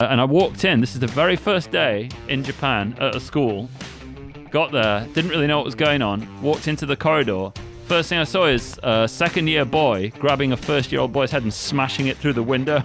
And I walked in. This is the very first day in Japan at a school. Got there, didn't really know what was going on. Walked into the corridor. First thing I saw is a second-year boy grabbing a first-year-old boy's head and smashing it through the window.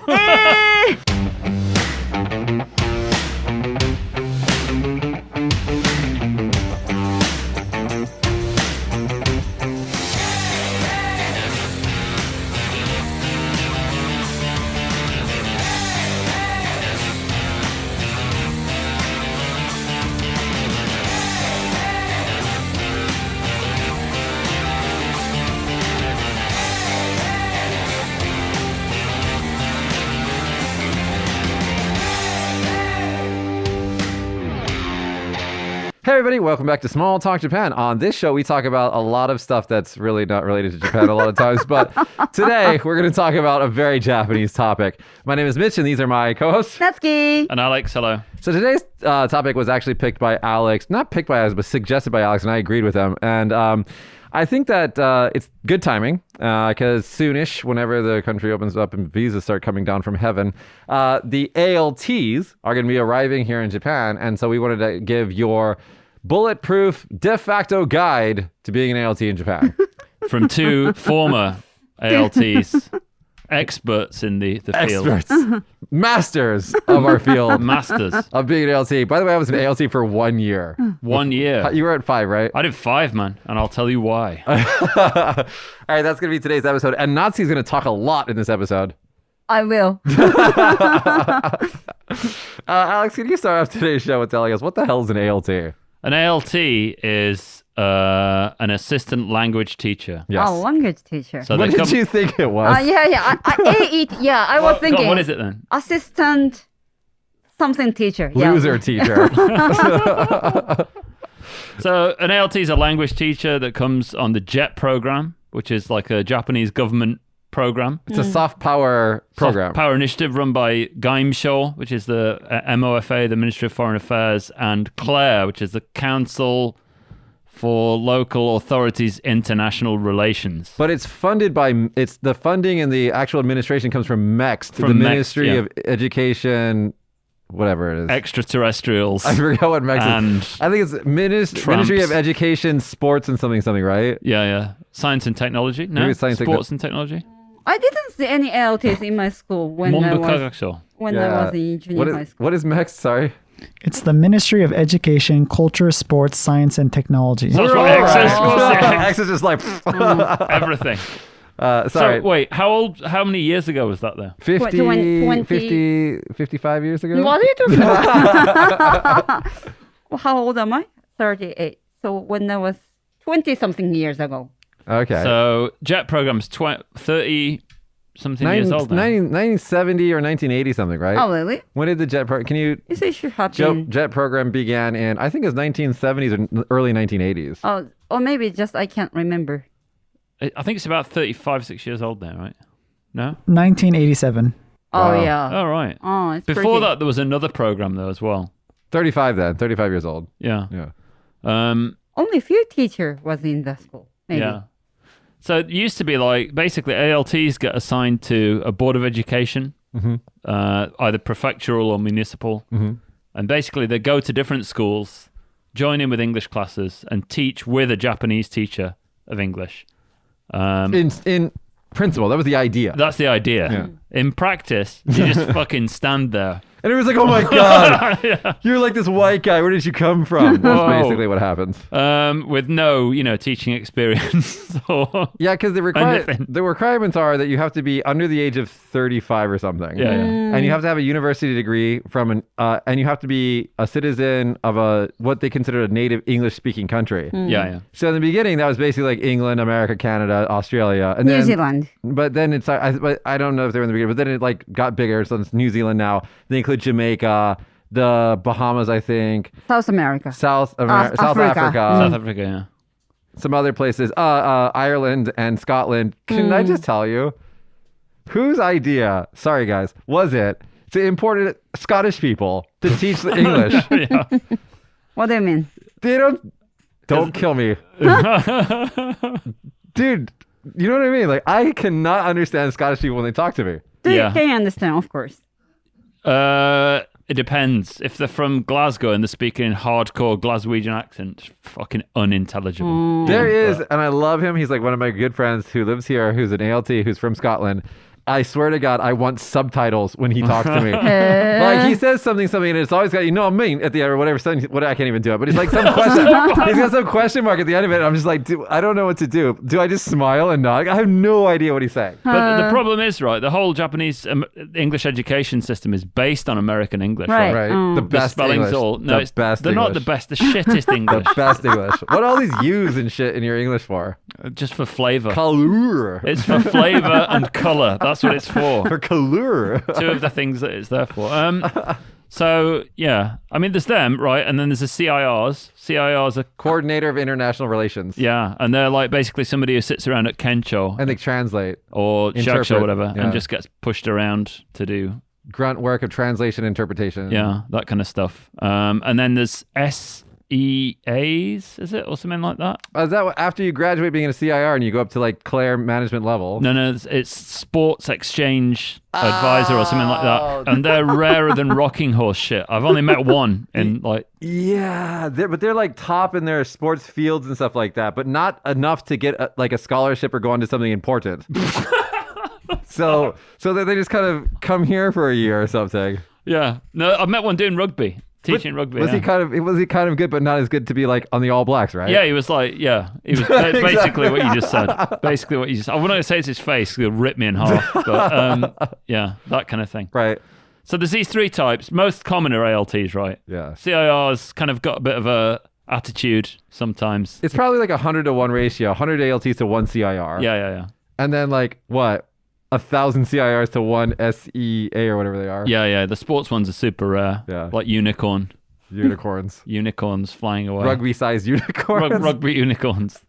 Hey everybody, welcome back to Small Talk Japan. On this show, we talk about a lot of stuff that's really not related to Japan a lot of times, but today we're going to talk about a very Japanese topic. My name is Mitch, and these are my co-hosts. Natsuki. And Alex, hello. So today's topic was actually picked by Alex, not picked by Alex, but suggested by Alex, and I agreed with him. And I think that it's good timing because soonish, whenever the country opens up and visas start coming down from heaven, the ALTs are going to be arriving here in Japan. And so we wanted to give your bulletproof de facto guide to being an ALT in Japan. From two former ALTs, experts in the field. Experts, masters of our field. Masters. Of being an ALT. By the way, I was an ALT for 1 year. 1 year. You were at 5, right? I did 5, man, and I'll tell you why. All right, that's going to be today's episode. And Natsuki's going to talk a lot in this episode. I will. Alex, can you start off today's show with telling us what the hell is an ALT? An ALT is an assistant language teacher. Yes. Oh, language teacher. So What did you think it was? I was thinking. Go on, what is it then? Assistant something teacher. Yeah. Loser teacher. So an ALT is a language teacher that comes on the JET program, which is like a Japanese government program. It's a soft power program. Soft power initiative run by Gaimsho, which is the MOFA, the Ministry of Foreign Affairs, and CLARE, which is the Council for Local Authorities International Relations. But it's funded by, it's the funding and the actual administration comes from MEXT, the From MEXT, Ministry yeah. of Education, whatever it is. Extraterrestrials. I forgot what MEXT and is. I think it's Ministry of Education, Sports, and something, right? yeah. Science and technology? No? Maybe science Sports and technology? I didn't see any ALTs in my school when I was in junior high school. What is MEXT? Sorry. It's the Ministry of Education, Culture, Sports, Science, and Technology. So that's We're what all X is. right. X is just like Everything. sorry. So wait, how many years ago was that there? 55 years ago? What are you talking about? Well, how old am I? 38. So when I was 20-something years ago. Okay. So JET program's 30-something years old now. 1970 or 1980 something, right? Oh, really? When did the JET program? Can you? Yes, it should have been. JET program began in I think it was 1970s or early 1980s. Oh, or maybe just I can't remember. I think it's about 35-6 years old now, right? No? 1987. Oh, Wow. yeah. Oh, right. Oh, it's Before pretty. that, there was another program, though, as well. 35 then. 35 years old. Yeah. Yeah. Only a few teacher was in the school. Maybe. Yeah. So it used to be like, basically, ALTs get assigned to a board of education, either prefectural or municipal. And basically, they go to different schools, join in with English classes, and teach with a Japanese teacher of English. In principle, that was the idea. That's the idea. Yeah. In practice, you just fucking stand there. And it was like, oh my God, you're like this white guy. Where did you come from? That's Whoa. basically what happens. With no, teaching experience. Or Yeah, because the anything. requirements are that you have to be under the age of 35 or something. Yeah. And you have to have a university degree from and you have to be a citizen of what they consider a native English-speaking country. Yeah. So in the beginning, that was basically like England, America, Canada, Australia, and New then Zealand. But then it's I don't know if they were in the beginning, but then it like got bigger. So it's New Zealand now. They include Jamaica, the Bahamas, I think, South America. South Africa. Africa, South Africa, yeah. some other places, Ireland and Scotland. Can I just tell you, whose idea, sorry guys, was it to import Scottish people to teach the English? Yeah. What do you mean? They don't kill me. Dude, you know what I mean? Like, I cannot understand Scottish people when they talk to me. Yeah. They understand, of course. It depends. If they're from Glasgow and they're speaking in hardcore Glaswegian accent, fucking unintelligible. There is, and I love him. He's like one of my good friends who lives here, who's an ALT, who's from Scotland. I swear to God, I want subtitles when he talks to me. Like he says something, and it's always got, you know what I mean, at the end or whatever. What I can't even do it, but he's like some question. He's got some question mark at the end of it. And I'm just like, I don't know what to do. Do I just smile and nod? I have no idea what he's saying. But the problem is, right, the whole Japanese English education system is based on American English. Right. The best spelling's English. all no, the best they're English. not the best. The shittest English. The best English. What are all these U's and shit in your English for? Just for flavor. Colour. It's for flavor and color. That's what it's for. For colour. Two of the things that it's there for. So yeah, I mean, there's them, right, and then there's the CIRs. CIRs are Coordinator of International Relations. yeah, and they're like basically somebody who sits around at Kencho And they translate. or interpret, Shaksha or whatever, yeah. and just gets pushed around to do Grunt work of translation interpretation. that kind of stuff. And then there's SEAs, is it, or something like that? Is that after you graduate being a CIR and you go up to like Claire management level? No, it's sports exchange advisor or something like that, and they're rarer than rocking horse shit. I've only met one in like. Yeah, they're like top in their sports fields and stuff like that, but not enough to get like a scholarship or go on to something important. so that they just kind of come here for a year or something. Yeah, no, I've met one doing rugby, teaching rugby. Was yeah. he kind of good, but not as good to be like on the All Blacks, right? Yeah, he was like, he was basically what you just said. Basically what you just. I wouldn't say it's his face; he'll rip me in half. But yeah, that kind of thing. Right. So there's these three types. Most common are ALTs, right? Yeah. CIRs kind of got a bit of a attitude sometimes. It's probably like 100-to-1 ratio, 100 ALTs to 1 CIR. Yeah. And then like what? 1,000 CIRs to 1 SEA or whatever they are. Yeah. The sports ones are super rare. Yeah. Like unicorns flying away. Rugby-sized unicorns. Rugby unicorns.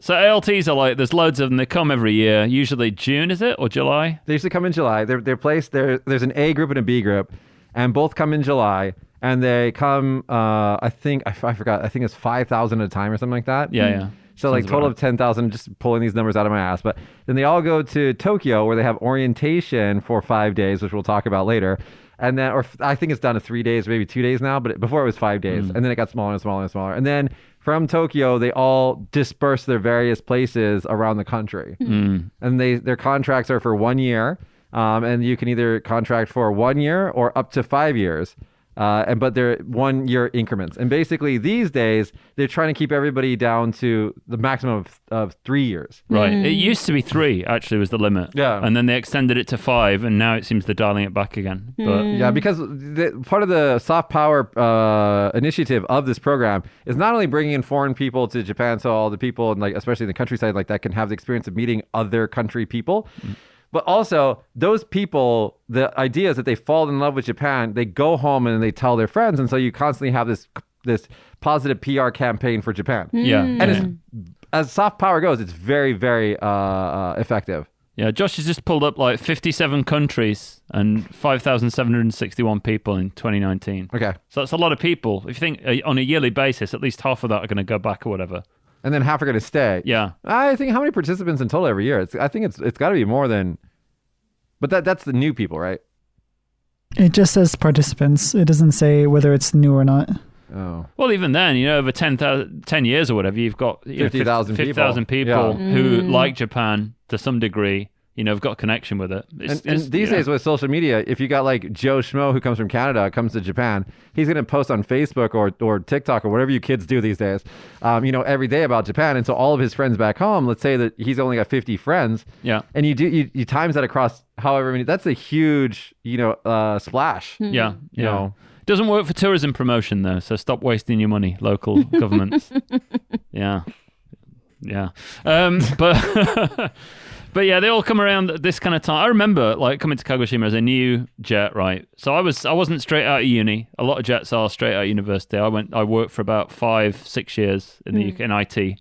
So ALTs are like, there's loads of them. They come every year. Usually June, is it, or July? They usually come in July. They're placed there. There's an A group and a B group, and both come in July. And they come, I forgot. I think it's 5,000 at a time or something like that. Yeah. So like Sounds total about of 10,000. Just pulling these numbers out of my ass. But then they all go to Tokyo where they have orientation for 5 days, which we'll talk about later. And then, or I think it's down to 3 days, maybe 2 days now. But before it was 5 days, and then it got smaller and smaller and smaller. And then from Tokyo, they all disperse their various places around the country. And their contracts are for 1 year. And you can either contract for 1 year or up to 5 years. But they're 1 year increments. And basically these days, they're trying to keep everybody down to the maximum of 3 years. Right. It used to be 3, actually, was the limit. Yeah. And then they extended it to 5, and now it seems they're dialing it back again. But Yeah, because part of the soft power initiative of this program is not only bringing in foreign people to Japan, so all the people, and like especially in the countryside like that, can have the experience of meeting other country people. But also, those people, the idea is that they fall in love with Japan, they go home and they tell their friends, and so you constantly have this positive PR campaign for Japan. yeah. And it's, as soft power goes, it's very, very effective. Yeah, Josh has just pulled up like 57 countries and 5,761 people in 2019. Okay. So that's a lot of people. If you think on a yearly basis, at least half of that are going to go back or whatever. And then half are going to stay. Yeah. I think how many participants in total every year? I think it's got to be more than. But that's the new people, right? It just says participants. It doesn't say whether it's new or not. Oh. Well, even then, over 10 years or whatever, you've got 50,000 people Yeah. who like Japan to some degree, have got connection with it. And these days with social media, if you got like Joe Schmo who comes from Canada, comes to Japan, he's going to post on Facebook or TikTok or whatever you kids do these days, every day about Japan. And so all of his friends back home, let's say that he's only got 50 friends. Yeah. And you times that across however many, that's a huge, splash. Yeah. You know. Doesn't work for tourism promotion though, so stop wasting your money, local governments. Yeah. But yeah, they all come around at this kind of time. I remember like coming to Kagoshima as a new jet, right? So I wasn't straight out of uni. A lot of jets are straight out of university. I worked for about 5-6 years in the UK in IT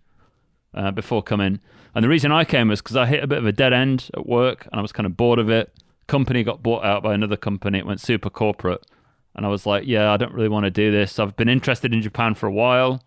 before coming. And the reason I came was because I hit a bit of a dead end at work and I was kind of bored of it. Company got bought out by another company. It went super corporate. And I was like, yeah, I don't really want to do this. I've been interested in Japan for a while.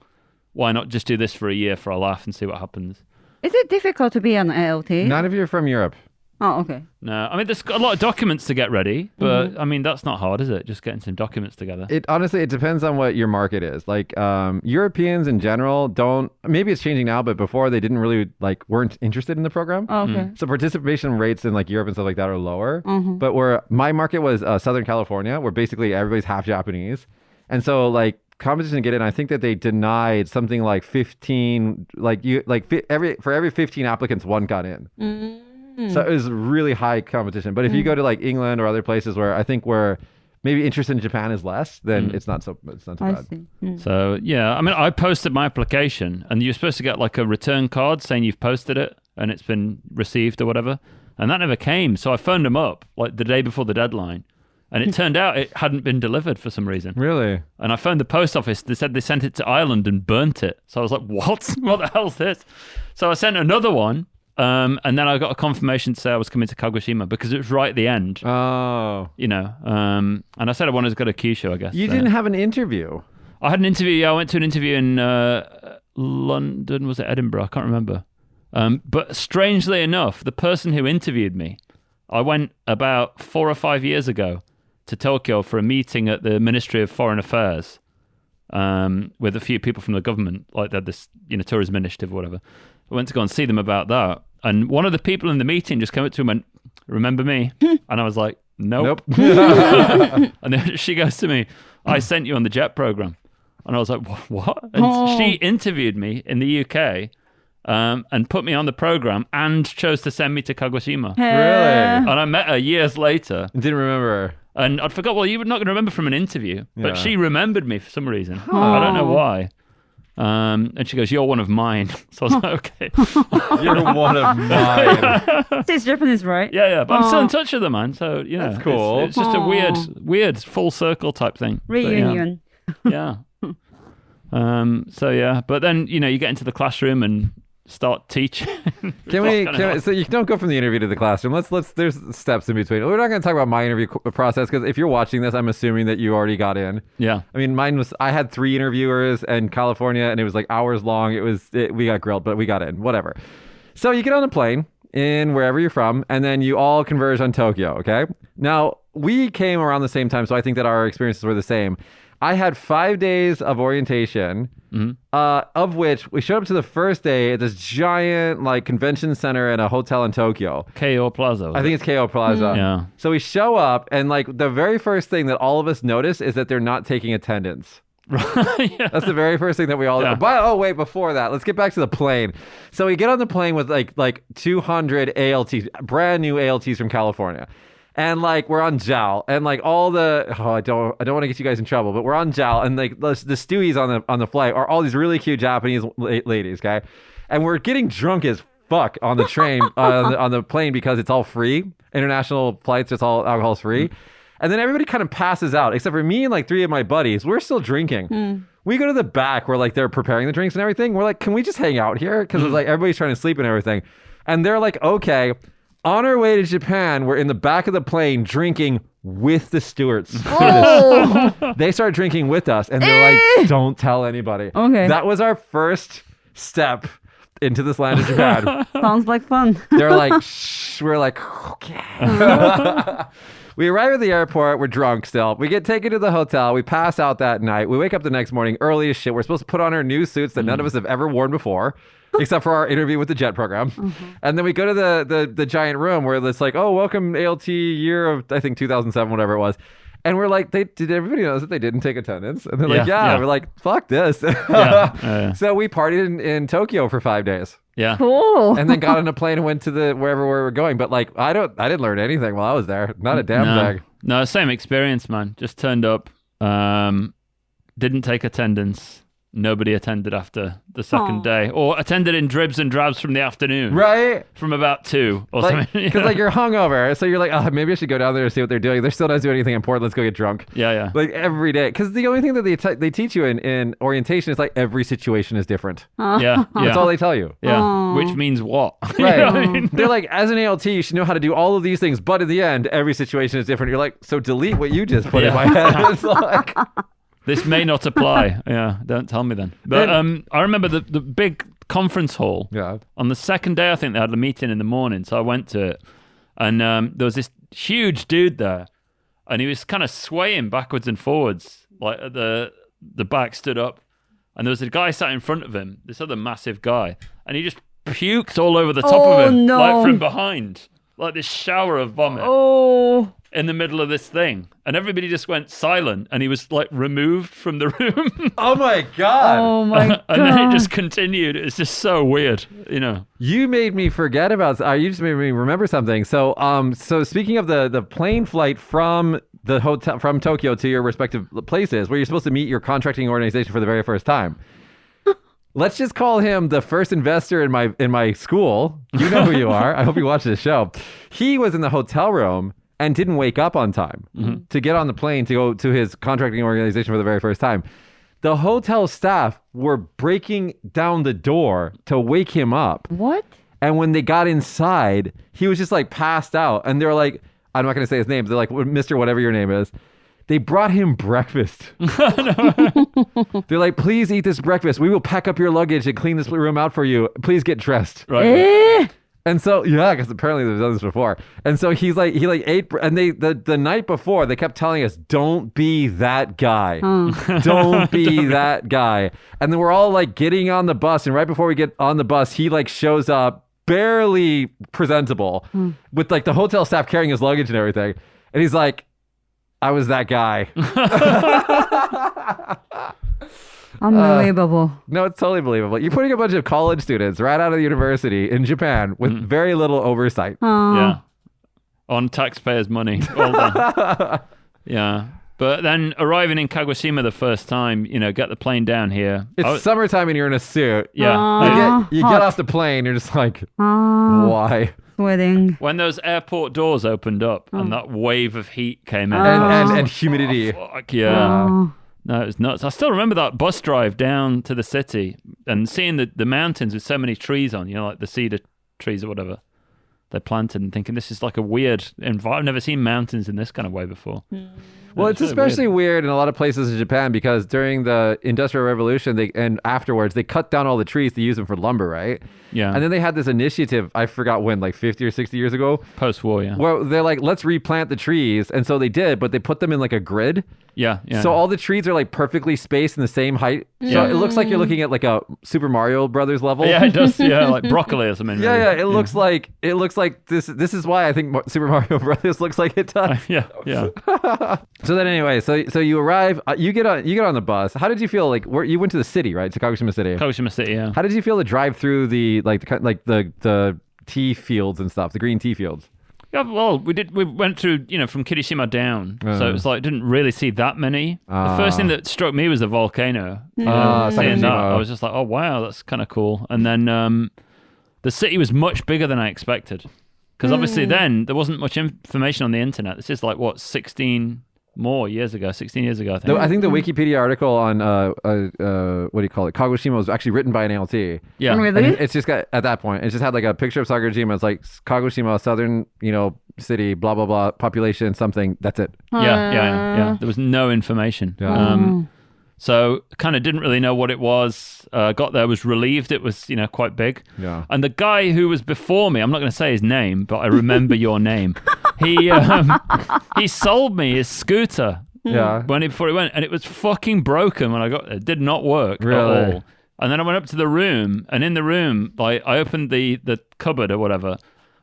Why not just do this for a year for a laugh and see what happens? Is it difficult to be an ALT? Not if you're from Europe. Oh, okay. No, I mean, there's a lot of documents to get ready, but I mean, that's not hard, is it? Just getting some documents together. It honestly, it depends on what your market is. Like Europeans in general don't. Maybe it's changing now, but before they didn't really weren't interested in the program. Oh, okay. So participation rates in like Europe and stuff like that are lower. But where my market was Southern California, where basically everybody's half Japanese, and so like competition to get in, I think that they denied something like 15, for every 15 applicants, one got in. So it was really high competition. But if you go to like England or other places where I think where maybe interest in Japan is less, then it's not so I bad. see. So, yeah, I mean, I posted my application and you're supposed to get like a return card saying you've posted it and it's been received or whatever. And that never came. So I phoned them up like the day before the deadline. And it turned out it hadn't been delivered for some reason. Really? And I phoned the post office. They said they sent it to Ireland and burnt it. So I was like, what? What the hell's this? So I sent another one. And then I got a confirmation to say I was coming to Kagoshima because it was right at the end. Oh. You know. And I said I wanted to go to Kyushu, I guess. You didn't have an interview? I had an interview. Yeah, I went to an interview in London. Was it Edinburgh? I can't remember. But strangely enough, the person who interviewed me, I went about 4 or 5 years ago to Tokyo for a meeting at the Ministry of Foreign Affairs with a few people from the government, like they had this, tourism initiative or whatever. I went to go and see them about that. And one of the people in the meeting just came up to him and went, remember me? And I was like, nope. And then she goes to me, I sent you on the JET program. And I was like, what? And she interviewed me in the UK and put me on the program and chose to send me to Kagoshima. Really? And I met her years later. Didn't remember her. And I forgot, well, you were not going to remember from an interview, but Yeah. she remembered me for some reason. I don't know why. And she goes, you're one of mine. So I was like, okay. You're one of mine. She's Japanese, right? Yeah. But I'm still in touch with her, man. So, That's cool. It's just a weird full circle type thing. But, Reunion. yeah. So, yeah. But then, you get into the classroom and start teaching. So you don't go from the interview to the classroom. There's steps in between. We're not going to talk about my interview process because if you're watching this, I'm assuming that you already got in. Yeah. I mean, I had 3 interviewers in California and it was like hours long. We got grilled, but we got in, whatever. So you get on a plane in wherever you're from and then you all converge on Tokyo. Okay. Now we came around the same time. So I think that our experiences were the same. I had 5 days of orientation, of which we showed up to the first day at this giant convention center and a hotel in Tokyo. KO Plaza. I think it's KO Plaza. Yeah. So we show up and the very first thing that all of us notice is that they're not taking attendance. Yeah. That's the very first thing that we all. Yeah. But wait, before that, let's get back to the plane. So we get on the plane with like 200 ALTs, brand new ALTs from California. And we're on JAL and all the I don't want to get you guys in trouble, but we're on JAL and the stewies on the flight are all these really cute Japanese ladies, okay? And we're getting drunk as fuck on the train on the plane because it's all free. International flights, it's all alcohol's free. And then everybody kind of passes out except for me and 3 of my buddies. We're still drinking. We go to the back where they're preparing the drinks and everything. We're like, can we just hang out here? Because it's everybody's trying to sleep and everything. And they're like, okay. On our way to Japan, we're in the back of the plane drinking with the stewards. They start drinking with us, and they're like, don't tell anybody. Okay. That was our first step into this land of Japan. Sounds like fun. They're like, shh. We're like, okay. We arrive at the airport. We're drunk still. We get taken to the hotel. We pass out that night. We wake up the next morning early as shit. We're supposed to put on our new suits that none of us have ever worn before. Except for our interview with the JET program. And then we go to the giant room where it's like, oh, welcome ALT year of, I think, 2007, whatever it was. And we're like, did everybody knows that they didn't take attendance? And they're like, yeah. We're like, fuck this. So we partied in Tokyo for 5 days. Yeah. Cool. And then got on a plane and went to wherever we were going. But I didn't learn anything while I was there. Not a damn thing. No, same experience, man. Just turned up, didn't take attendance. Nobody attended after the second day, or attended in dribs and drabs from the afternoon, right? From about 2 or something. Because you're hungover, so you're like, oh, maybe I should go down there and see what they're doing. They're still not doing anything important. Let's go get drunk. Yeah. Every day, because the only thing that they teach you in orientation is every situation is different. Yeah. That's all they tell you. Yeah, which means what? Right. You know what I mean? They're like, as an ALT, you should know how to do all of these things, but in the end, every situation is different. You're like, so delete what you just put in my head. It's like. This may not apply. Yeah, don't tell me then. But I remember the big conference hall. Yeah. On the second day, I think they had a meeting in the morning, so I went to it. And there was this huge dude there, and he was kind of swaying backwards and forwards, like the back stood up, and there was a guy sat in front of him, this other massive guy, and he just puked all over the top of him, no. like from behind, like this shower of vomit in the middle of this thing, and everybody just went silent, and he was like removed from the room. Oh my God. Oh my God. And then it just continued. It's just so weird, you know. You made me forget about. You just made me remember something. So, so speaking of the plane flight from the hotel from Tokyo to your respective places, where you're supposed to meet your contracting organization for the very first time. Let's just call him the first investor in my school. You know who you are. I hope you watch this show. He was in the hotel room and didn't wake up on time to get on the plane to go to his contracting organization for the very first time. The hotel staff were breaking down the door to wake him up. What? And when they got inside, he was just like passed out. And they were like, I'm not going to say his name. They're like, Mr. Whatever your name is. They brought him breakfast. They're like, please eat this breakfast. We will pack up your luggage and clean this room out for you. Please get dressed. Right. And so, yeah, because apparently they've done this before. And so he ate, and the night before, they kept telling us, don't be that guy. Don't be that guy. And then we're all like getting on the bus. And right before we get on the bus, he like shows up barely presentable with like the hotel staff carrying his luggage and everything. And he's like, I was that guy. Unbelievable. No, it's totally believable. You're putting a bunch of college students right out of the university in Japan with very little oversight. Yeah. On taxpayers' money. Well done. Yeah. But then arriving in Kagoshima the first time, you know, get the plane down here. It's summertime and you're in a suit. Yeah. You get off the plane, you're just like, why? Sweating. When those airport doors opened up and that wave of heat came in. And humidity. Oh, fuck yeah. No, it was nuts. I still remember that bus drive down to the city and seeing the mountains with so many trees on, you know, like the cedar trees or whatever they planted, and thinking this is like a weird environment. I've never seen mountains in this kind of way before. Well, it's really especially weird in a lot of places in Japan because during the Industrial Revolution and afterwards, they cut down all the trees to use them for lumber, right? Yeah. And then they had this initiative, I forgot when, like 50 or 60 years ago. Post-war, yeah. Where they're like, let's replant the trees. And so they did, but they put them in like a grid. Yeah. So all the trees are like perfectly spaced in the same height. So it looks like you're looking at like a Super Mario Brothers level. Yeah, it does. Yeah, like broccoli or something. Yeah, really. yeah. It looks like this. This is why I think Super Mario Brothers looks like it does. Yeah. So then, anyway, so you arrive, you get on the bus. How did you feel? Like, you went to the city, right? To Kagoshima City. Kagoshima City, yeah. How did you feel to drive through the tea fields and stuff, the green tea fields? Yeah, well, we went through, you know, from Kirishima down, so it was like didn't really see that many. The first thing that struck me was the volcano. Seeing that, I was just like, oh wow, that's kind of cool. And then the city was much bigger than I expected, because obviously then there wasn't much information on the internet. This is like what 16 years ago, I think. I think the Wikipedia article on what do you call it, Kagoshima, was actually written by an ALT. Yeah. Really? And it's just got, at that point, it just had like a picture of Sakurajima. It's like Kagoshima, southern, you know, city, blah blah blah, population, something. That's it. Yeah. There was no information. Yeah. So kind of didn't really know what it was. Got there, was relieved it was, you know, quite big. Yeah. And the guy who was before me, I'm not going to say his name, but I remember your name. He sold me his scooter. Yeah. Before he went, and it was fucking broken when I got there. It did not work Really? at all. And then I went up to the room, and in the room, like I opened the cupboard or whatever,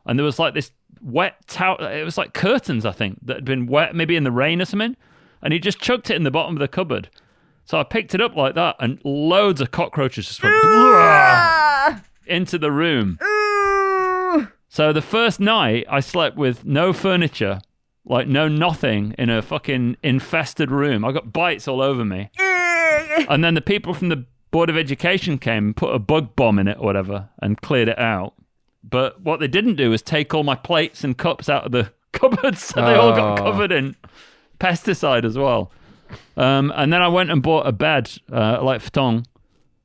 and there was like this wet towel. It was like curtains, I think, that had been wet, maybe in the rain or something. And he just chucked it in the bottom of the cupboard. So I picked it up like that, and loads of cockroaches just went into the room. So the first night, I slept with no furniture, like nothing, in a fucking infested room. I got bites all over me. And then the people from the Board of Education came and put a bug bomb in it or whatever and cleared it out. But what they didn't do was take all my plates and cups out of the cupboards, so they all got covered in pesticide as well. And then I went and bought a bed, like futon,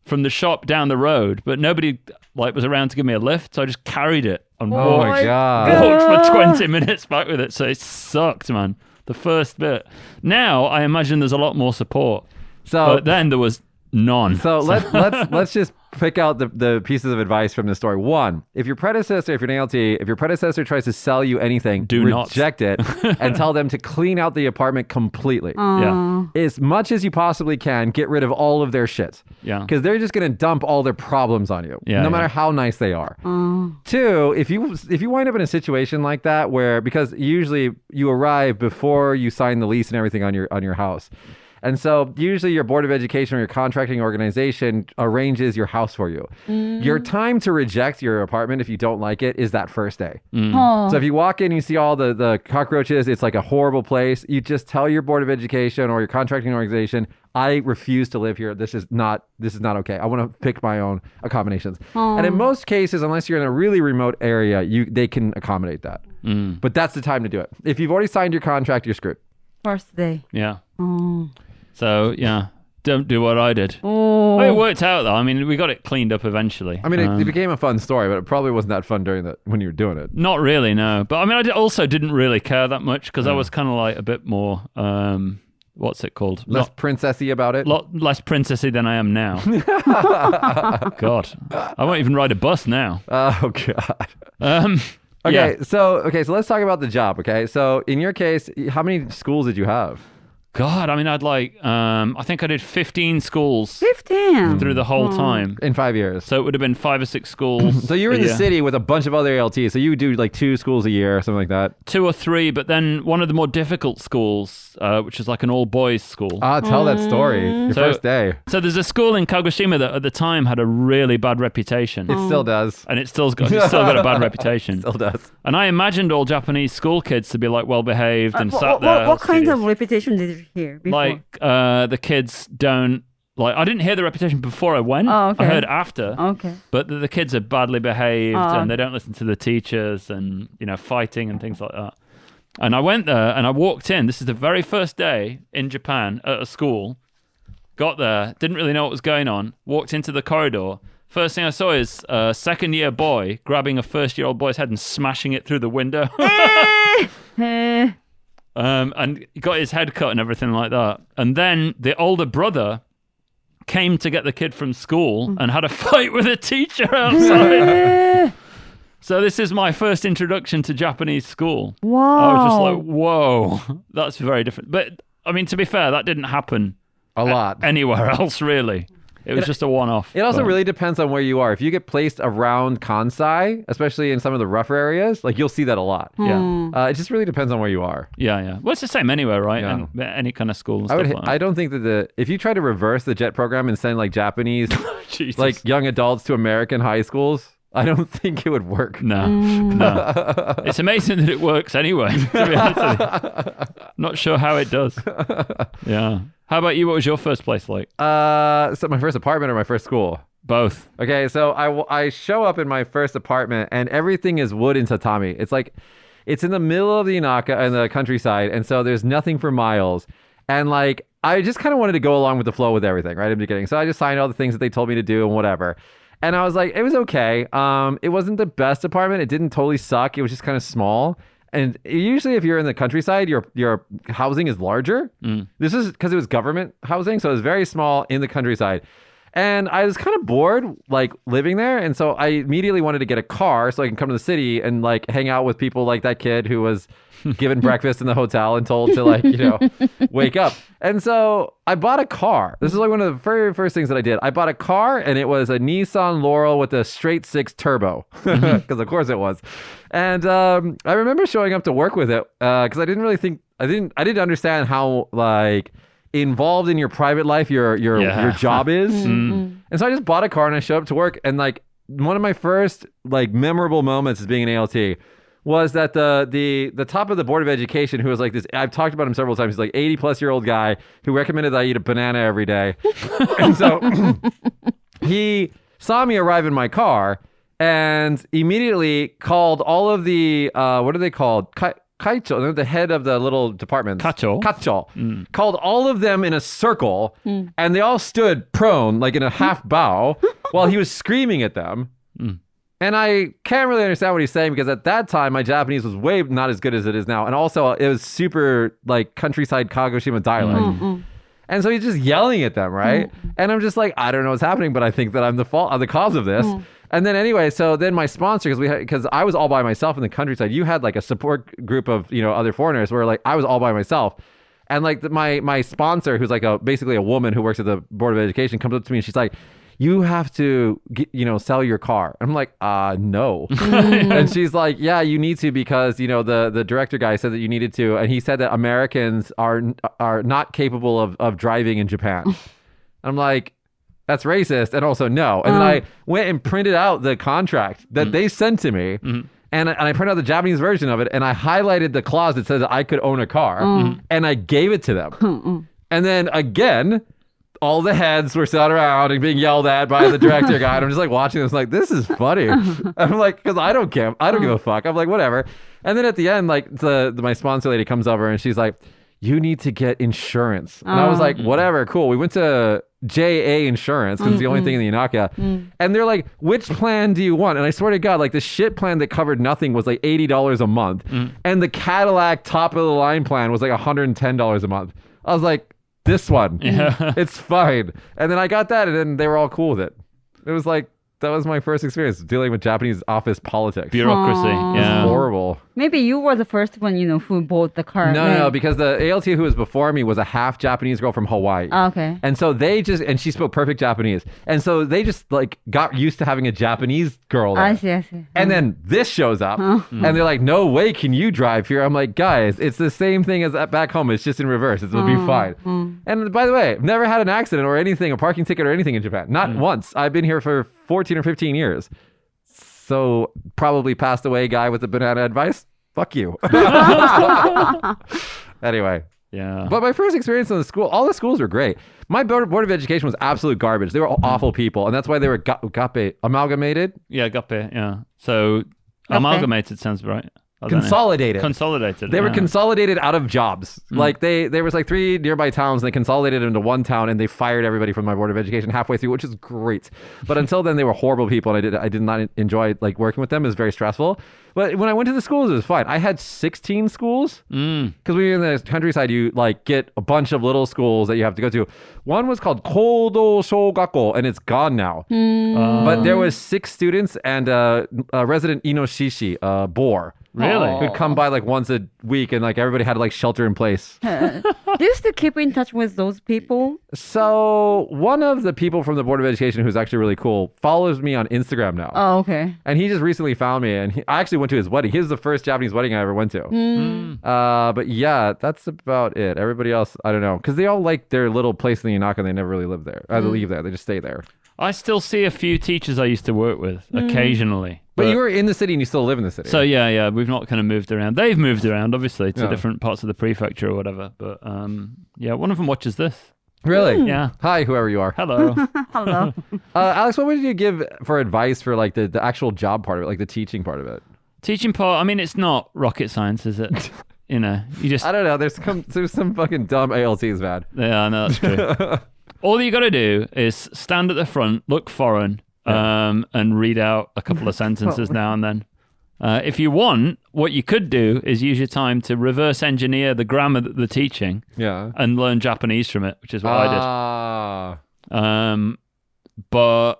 from the shop down the road, but nobody was around to give me a lift, so I just carried it and my God. walked for 20 minutes back with it. So it sucked, man. The first bit. Now I imagine there's a lot more support. So but then there was None. So let's just pick out the pieces of advice from this story. One, if your predecessor, if you're an ALT, if your predecessor tries to sell you anything, reject it and tell them to clean out the apartment completely. Yeah. As much as you possibly can, get rid of all of their shit. Yeah. Because they're just going to dump all their problems on you, no matter how nice they are. Two, if you wind up in a situation like that where, because usually you arrive before you sign the lease and everything on your house. And so usually your board of education or your contracting organization arranges your house for you. Your time to reject your apartment if you don't like it is that first day. So if you walk in, you see all the cockroaches, it's like a horrible place. You just tell your board of education or your contracting organization, I refuse to live here. This is not okay. I want to pick my own accommodations. And in most cases, unless you're in a really remote area, they can accommodate that. But that's the time to do it. If you've already signed your contract, you're screwed. First day. Yeah. So, yeah, don't do what I did. Well, it worked out, though. I mean, we got it cleaned up eventually. I mean, it became a fun story, but it probably wasn't that fun when you were doing it. Not really, no. But, I mean, also didn't really care that much because I was kind of like a bit more, what's it called? Less princessy about it? Less princessy than I am now. God. I won't even ride a bus now. Oh, God. Okay, so let's talk about the job, okay? So, in your case, how many schools did you have? God, I mean, I think I did 15 schools 15 through the whole time. In 5 years. So it would have been 5 or 6 schools. So you were in the city with a bunch of other ALTs. So you would do like 2 schools a year or something like that? 2 or 3, but then one of the more difficult schools, which is like an all-boys school. Tell that story. Your first day. So there's a school in Kagoshima that at the time had a really bad reputation. It still does. And it's still got a bad reputation. Still does. And I imagined all Japanese school kids to be like well-behaved and sat there. What kind of reputation did you hear before? Like the kids don't like. I didn't hear the reputation before I went. Oh, okay. I heard after. Okay. But the kids are badly behaved and they don't listen to the teachers and fighting and things like that. And I went there and I walked in. This is the very first day in Japan at a school. Got there, didn't really know what was going on. Walked into the corridor. First thing I saw is a second-year boy grabbing a first-year-old boy's head and smashing it through the window. And he got his head cut and everything like that. And then the older brother came to get the kid from school and had a fight with a teacher outside. So this is my first introduction to Japanese school. Wow. I was just like, whoa, that's very different. But, I mean, to be fair, that didn't happen a lot anywhere else, really. It was just a one-off. It also really depends on where you are. If you get placed around Kansai, especially in some of the rougher areas, like you'll see that a lot. Yeah. It just really depends on where you are. Yeah. Well, it's the same anywhere, right? Yeah. And any kind of school and stuff like that. I don't think that if you try to reverse the JET program and send like Japanese, like young adults to American high schools, I don't think it would work. No. It's amazing that it works anyway, to be honest with you. Not sure how it does. Yeah. How about you? What was your first place like? So my first apartment or my first school? Both. Okay, so I show up in my first apartment and everything is wood and tatami. It's like, it's in the middle of the Inaka and the countryside, and so there's nothing for miles. And like, I just kind of wanted to go along with the flow with everything, right, in the beginning. So I just signed all the things that they told me to do and whatever. And I was like, it was okay. It wasn't the best apartment. It didn't totally suck. It was just kind of small. And usually if you're in the countryside, your housing is larger. This is because it was government housing, so it was very small in the countryside. And I was kind of bored, like, living there. And so I immediately wanted to get a car so I can come to the city and, like, hang out with people like that kid who was given breakfast in the hotel and told to, like, wake up. And so I bought a car. This is like one of the very first things that I did. I bought a car, and it was a Nissan Laurel with a straight 6 turbo, because of course it was. And I remember showing up to work with it because I didn't really think, I didn't understand how, like, involved in your private life your job is. And so I just bought a car and I showed up to work, and like one of my first like memorable moments as being an ALT was that the top of the board of education, who was like this, I've talked about him several times, he's like 80+ old guy who recommended that I eat a banana every day. And so he saw me arrive in my car and immediately called all of the what are they called? Kaicho, the head of the little departments. Kacho. Called all of them in a circle, and they all stood prone, like in a half bow, while he was screaming at them. And I can't really understand what he's saying, because at that time, my Japanese was way not as good as it is now. And also, it was super, like, countryside Kagoshima dialect. And so he's just yelling at them, right? And I'm just like, I don't know what's happening, but I think that I'm the cause of this. And then anyway, so then my sponsor, because I was all by myself in the countryside. You had like a support group of, other foreigners where like I was all by myself. And like my sponsor, who's like basically a woman who works at the Board of Education, comes up to me and she's like, you have to, sell your car. I'm like, no. And she's like, yeah, you need to because, the director guy said that you needed to. And he said that Americans are not capable of driving in Japan. I'm like, that's racist. And also no. And then I went and printed out the contract that they sent to me. And I printed out the Japanese version of it, and I highlighted the clause that says that I could own a car, and I gave it to them. And then again, all the heads were sat around and being yelled at by the director guy. And I'm just like watching this, like, this is funny. I'm like, because I don't care. I don't give a fuck. I'm like, whatever. And then at the end, like my sponsor lady comes over and she's like, you need to get insurance. And I was like, whatever, cool. We went to JA Insurance because it's the only thing in the Inaka. And they're like, which plan do you want? And I swear to God, like the shit plan that covered nothing was like $80 a month. And the Cadillac top of the line plan was like $110 a month. I was like, this one, it's fine. And then I got that and then they were all cool with it. It was like, that was my first experience dealing with Japanese office politics. Bureaucracy. Yeah. Horrible. Maybe you were the first one, who bought the car. No, because the ALT who was before me was a half Japanese girl from Hawaii. Okay. And so and she spoke perfect Japanese. And so they just like got used to having a Japanese girl there. I see. And then this shows up and they're like, no way can you drive here. I'm like, guys, it's the same thing as back home. It's just in reverse. It'll be fine. And by the way, I've never had an accident or anything, a parking ticket or anything in Japan. Not once. I've been here for 14 or 15 years. So probably passed away guy with the banana advice. Fuck you. Anyway. Yeah. But my first experience in the school, all the schools were great. My board of education was absolute garbage. They were all awful people. And that's why they were amalgamated. Yeah, gappe, yeah. So amalgamated sounds right. Consolidated. Consolidated. They were consolidated out of jobs. Like there was like 3 nearby towns and they consolidated into one town and they fired everybody from my board of education halfway through, which is great. But until then they were horrible people and I did not enjoy like working with them. It was very stressful. But when I went to the schools, it was fine. I had 16 schools because when you're in the countryside, you like get a bunch of little schools that you have to go to. One was called Kodo Shogakko and it's gone now. But there was 6 students and a resident Inoshishi, a boar. Really? Who'd come by like once a week and like everybody had like shelter in place. Do you still keep in touch with those people? So one of the people from the Board of Education who's actually really cool follows me on Instagram now. Oh, okay. And he just recently found me and I actually went to his wedding. He was the first Japanese wedding I ever went to. But yeah, that's about it. Everybody else, I don't know. Because they all like their little place in the Inaka and they never really live there. They leave there. They just stay there. I still see a few teachers I used to work with occasionally. But you were in the city and you still live in the city. So yeah, we've not kind of moved around. They've moved around, obviously, to different parts of the prefecture or whatever. But yeah, one of them watches this. Really? Yeah. Hi, whoever you are. Hello. Hello. Alex, what would you give for advice for like the actual job part of it, like the teaching part of it? Teaching part, I mean, it's not rocket science, is it? You just... I don't know. There's some fucking dumb ALTs, man. Yeah, I know, that's true. All you got to do is stand at the front, look foreign, and read out a couple of sentences now and then. If you want, what you could do is use your time to reverse engineer the grammar that they're teaching and learn Japanese from it, which is what I did. But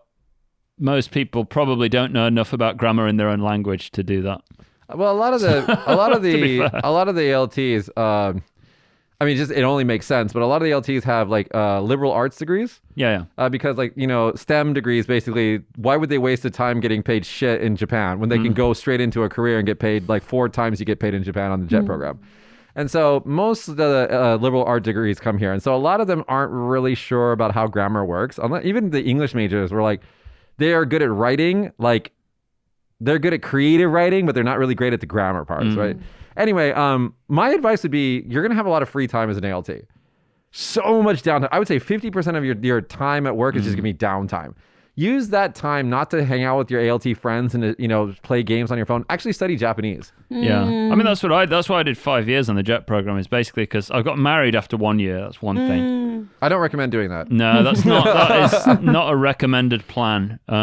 most people probably don't know enough about grammar in their own language to do that. Well, a lot of the ALTs, I mean, just it only makes sense, but a lot of the LTs have like liberal arts degrees. Yeah. Because like, STEM degrees, basically, why would they waste the time getting paid shit in Japan when they can go straight into a career and get paid like 4 times you get paid in Japan on the JET program? And so most of the liberal art degrees come here. And so a lot of them aren't really sure about how grammar works. Even the English majors were like, they are good at writing, like they're good at creative writing, but they're not really great at the grammar parts, right? Anyway, my advice would be you're going to have a lot of free time as an ALT. So much downtime. I would say 50% of your time at work is just going to be downtime. Use that time not to hang out with your ALT friends and to, play games on your phone. Actually study Japanese. Yeah. I mean, that's why I did 5 years on the JET program, is basically because I got married after 1 year. That's one thing. I don't recommend doing that. No, that is not a recommended plan. But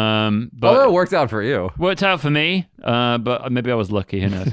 although it worked out for you. Worked out for me, but maybe I was lucky, who knows.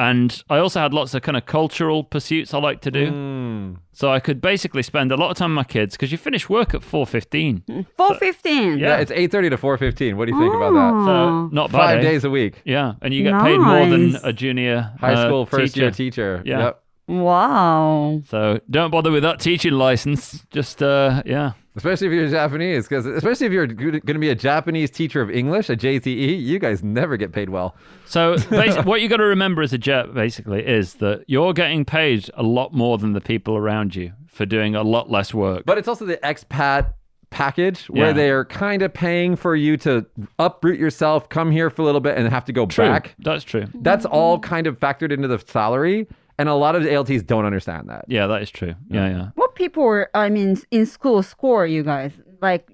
And I also had lots of kind of cultural pursuits I like to do. So I could basically spend a lot of time with my kids because you finish work at 4:15. 4:15. Yeah, it's 8:30 to 4:15. What do you think about that? So not bad. 5 days a week. Yeah, and you get paid more than Nice. a junior High school first teacher. year teacher. Yeah. Yep. Wow. So don't bother with that teaching license. Just yeah. Especially if you're Japanese, because especially if you're going to be a Japanese teacher of English, a JTE, you guys never get paid well. So what you got to remember as a jet, basically, is that you're getting paid a lot more than the people around you for doing a lot less work. But it's also the expat package where Yeah. they are kind of paying for you to uproot yourself, come here for a little bit, and have to go back. That's true. That's all kind of factored into the salary. And a lot of the ALTs don't understand that. Yeah, that is true. Yeah. What people, in school score you guys? Like,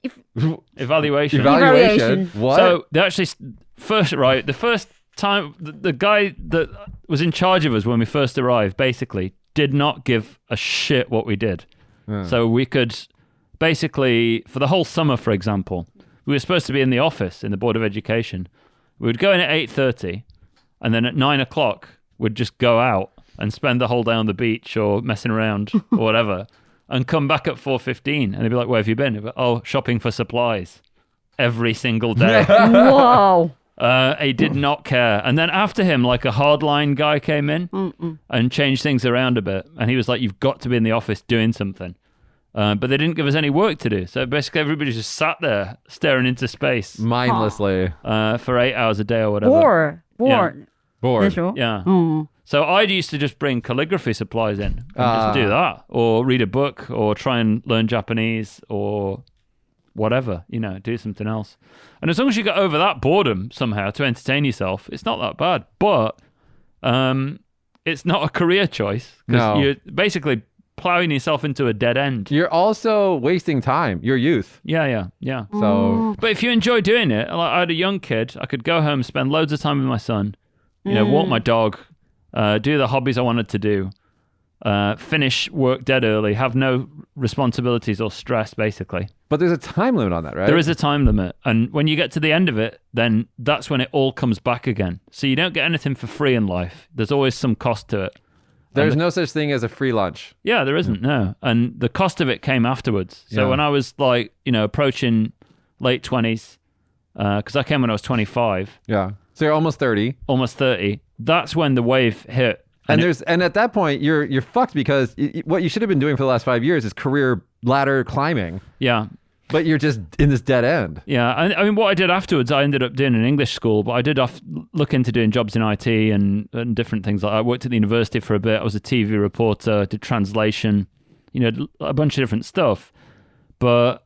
if Evaluation. Evaluation. What? So they actually the first time the guy that was in charge of us when we first arrived basically did not give a shit what we did. So we could basically, for the whole summer, for example, we were supposed to be in the office in the Board of Education. We would go in at 8:30 and then at 9:00 we'd just go out and spend the whole day on the beach or messing around or whatever and come back at 4:15 and they'd be like, where have you been? I'd be like, oh, shopping for supplies every single day. wow. He did not care. And then after him, like a hardline guy came in and changed things around a bit. And he was like, you've got to be in the office doing something. But they didn't give us any work to do. So basically everybody just sat there staring into space Mindlessly. for 8 hours a day or whatever. Bored. Bored. Yeah. So I used to just bring calligraphy supplies in and just do that, or read a book, or try and learn Japanese, or whatever, do something else. And as long as you get over that boredom somehow to entertain yourself, it's not that bad. But it's not a career choice because No. you're basically plowing yourself into a dead end. You're also wasting time, your youth. Yeah. So But if you enjoy doing it, like I had a young kid, I could go home, spend loads of time with my son, walk my dog, do the hobbies I wanted to do, finish work dead early, have no responsibilities or stress, basically. but there's a time limit on that, right? There is a time limit. And when you get to the end of it, then that's when it all comes back again. So you don't get anything for free in life. There's always some cost to it. There's no such thing as a free lunch. Yeah, there isn't, no. And the cost of it came afterwards. So Yeah. when I was like, approaching late 20s, because I came when I was 25, Yeah. So you're almost 30. almost 30, that's when the wave hit. And at that point you're fucked because what you should have been doing for the last 5 years is career ladder climbing, Yeah. but you're just in this dead end. Yeah. I mean, what I did afterwards, I ended up doing an English school, but I did look into doing jobs in IT and different things. Like I worked at the university for a bit. I was a TV reporter, did translation, a bunch of different stuff. But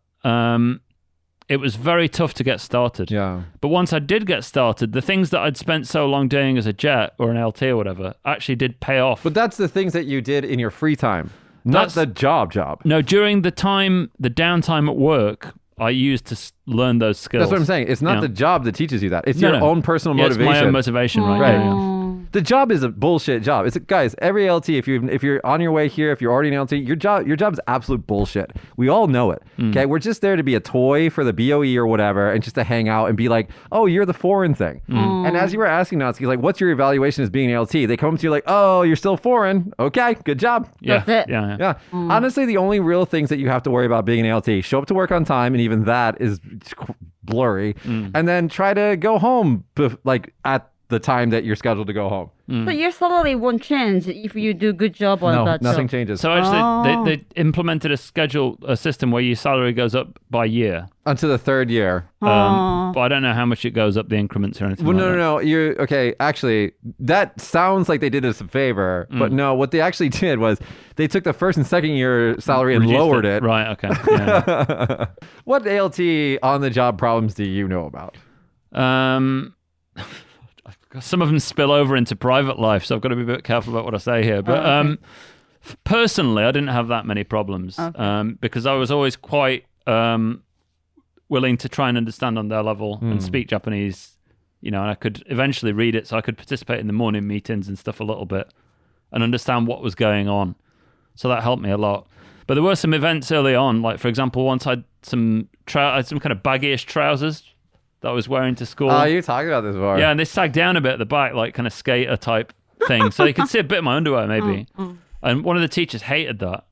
it was very tough to get started. Yeah. But once I did get started, the things that I'd spent so long doing as a jet or an LT or whatever actually did pay off. But that's the things that you did in your free time, not That's- the job. No, during the downtime at work, I used to learn those skills. That's what I'm saying. It's not Yeah. the job that teaches you that. It's No, your no. own personal Yeah, it's motivation. my own motivation, right? Right. Yeah. The job is a bullshit job. It's guys, every LT, if you're on your way here, if you're already an LT, your job is absolute bullshit. We all know it. Okay, we're just there to be a toy for the BOE or whatever, and just to hang out and be like, oh, you're the foreign thing. And as you were asking Natsuki, like, what's your evaluation as being an LT? They come to you like, oh, you're still foreign. Okay, good job. Yeah. That's it. Yeah. Yeah. Honestly, the only real things that you have to worry about being an LT, show up to work on time, and even that is blurry. And then try to go home at the time that you're scheduled to go home. So your salary won't change if you do good job on No, that nothing job. changes. So actually, they implemented a system where your salary goes up by year. Until the third year. But I don't know how much it goes up the increments or anything. Well, like that. no. You're okay. Actually, that sounds like they did us a favor, but no. What they actually did was they took the first and second year salary and Reduced lowered it. Right. Okay. Yeah. What ALT on the job problems do you know about? Some of them spill over into private life, so I've got to be a bit careful about what I say here. But personally, I didn't have that many problems because I was always quite willing to try and understand on their level and speak Japanese, and I could eventually read it, so I could participate in the morning meetings and stuff a little bit and understand what was going on. So that helped me a lot. But there were some events early on, like for example, once I had some kind of baggy-ish trousers that I was wearing to school. Oh, you talked about this before. Yeah, and they sagged down a bit at the back, like kind of skater type thing, so you could see a bit of my underwear maybe. And one of the teachers hated that.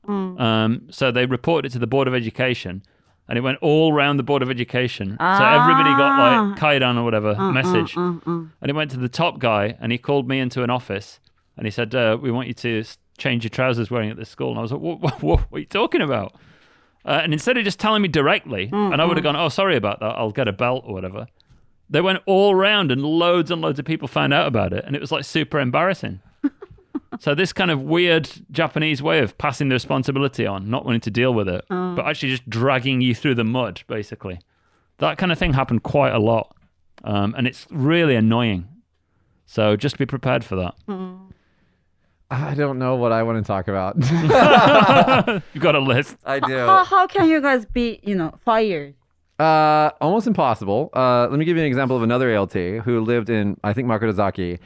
So they reported it to the Board of Education, and it went all around the Board of Education. So everybody got like Kaidan or whatever message. And it went to the top guy, and he called me into an office, and he said, we want you to change your trousers wearing at this school. And I was like, what are you talking about? And instead of just telling me directly, and I would have gone, oh, sorry about that, I'll get a belt or whatever. They went all around, and loads of people found out about it, and it was like super embarrassing. So this kind of weird Japanese way of passing the responsibility on, not wanting to deal with it, but actually just dragging you through the mud, basically. That kind of thing happened quite a lot. And it's really annoying. So just be prepared for that. I don't know what I want to talk about. You've got a list. I do. How can you guys be, fired? Almost impossible. Let me give you an example of another ALT who lived in, I think, Makurazaki.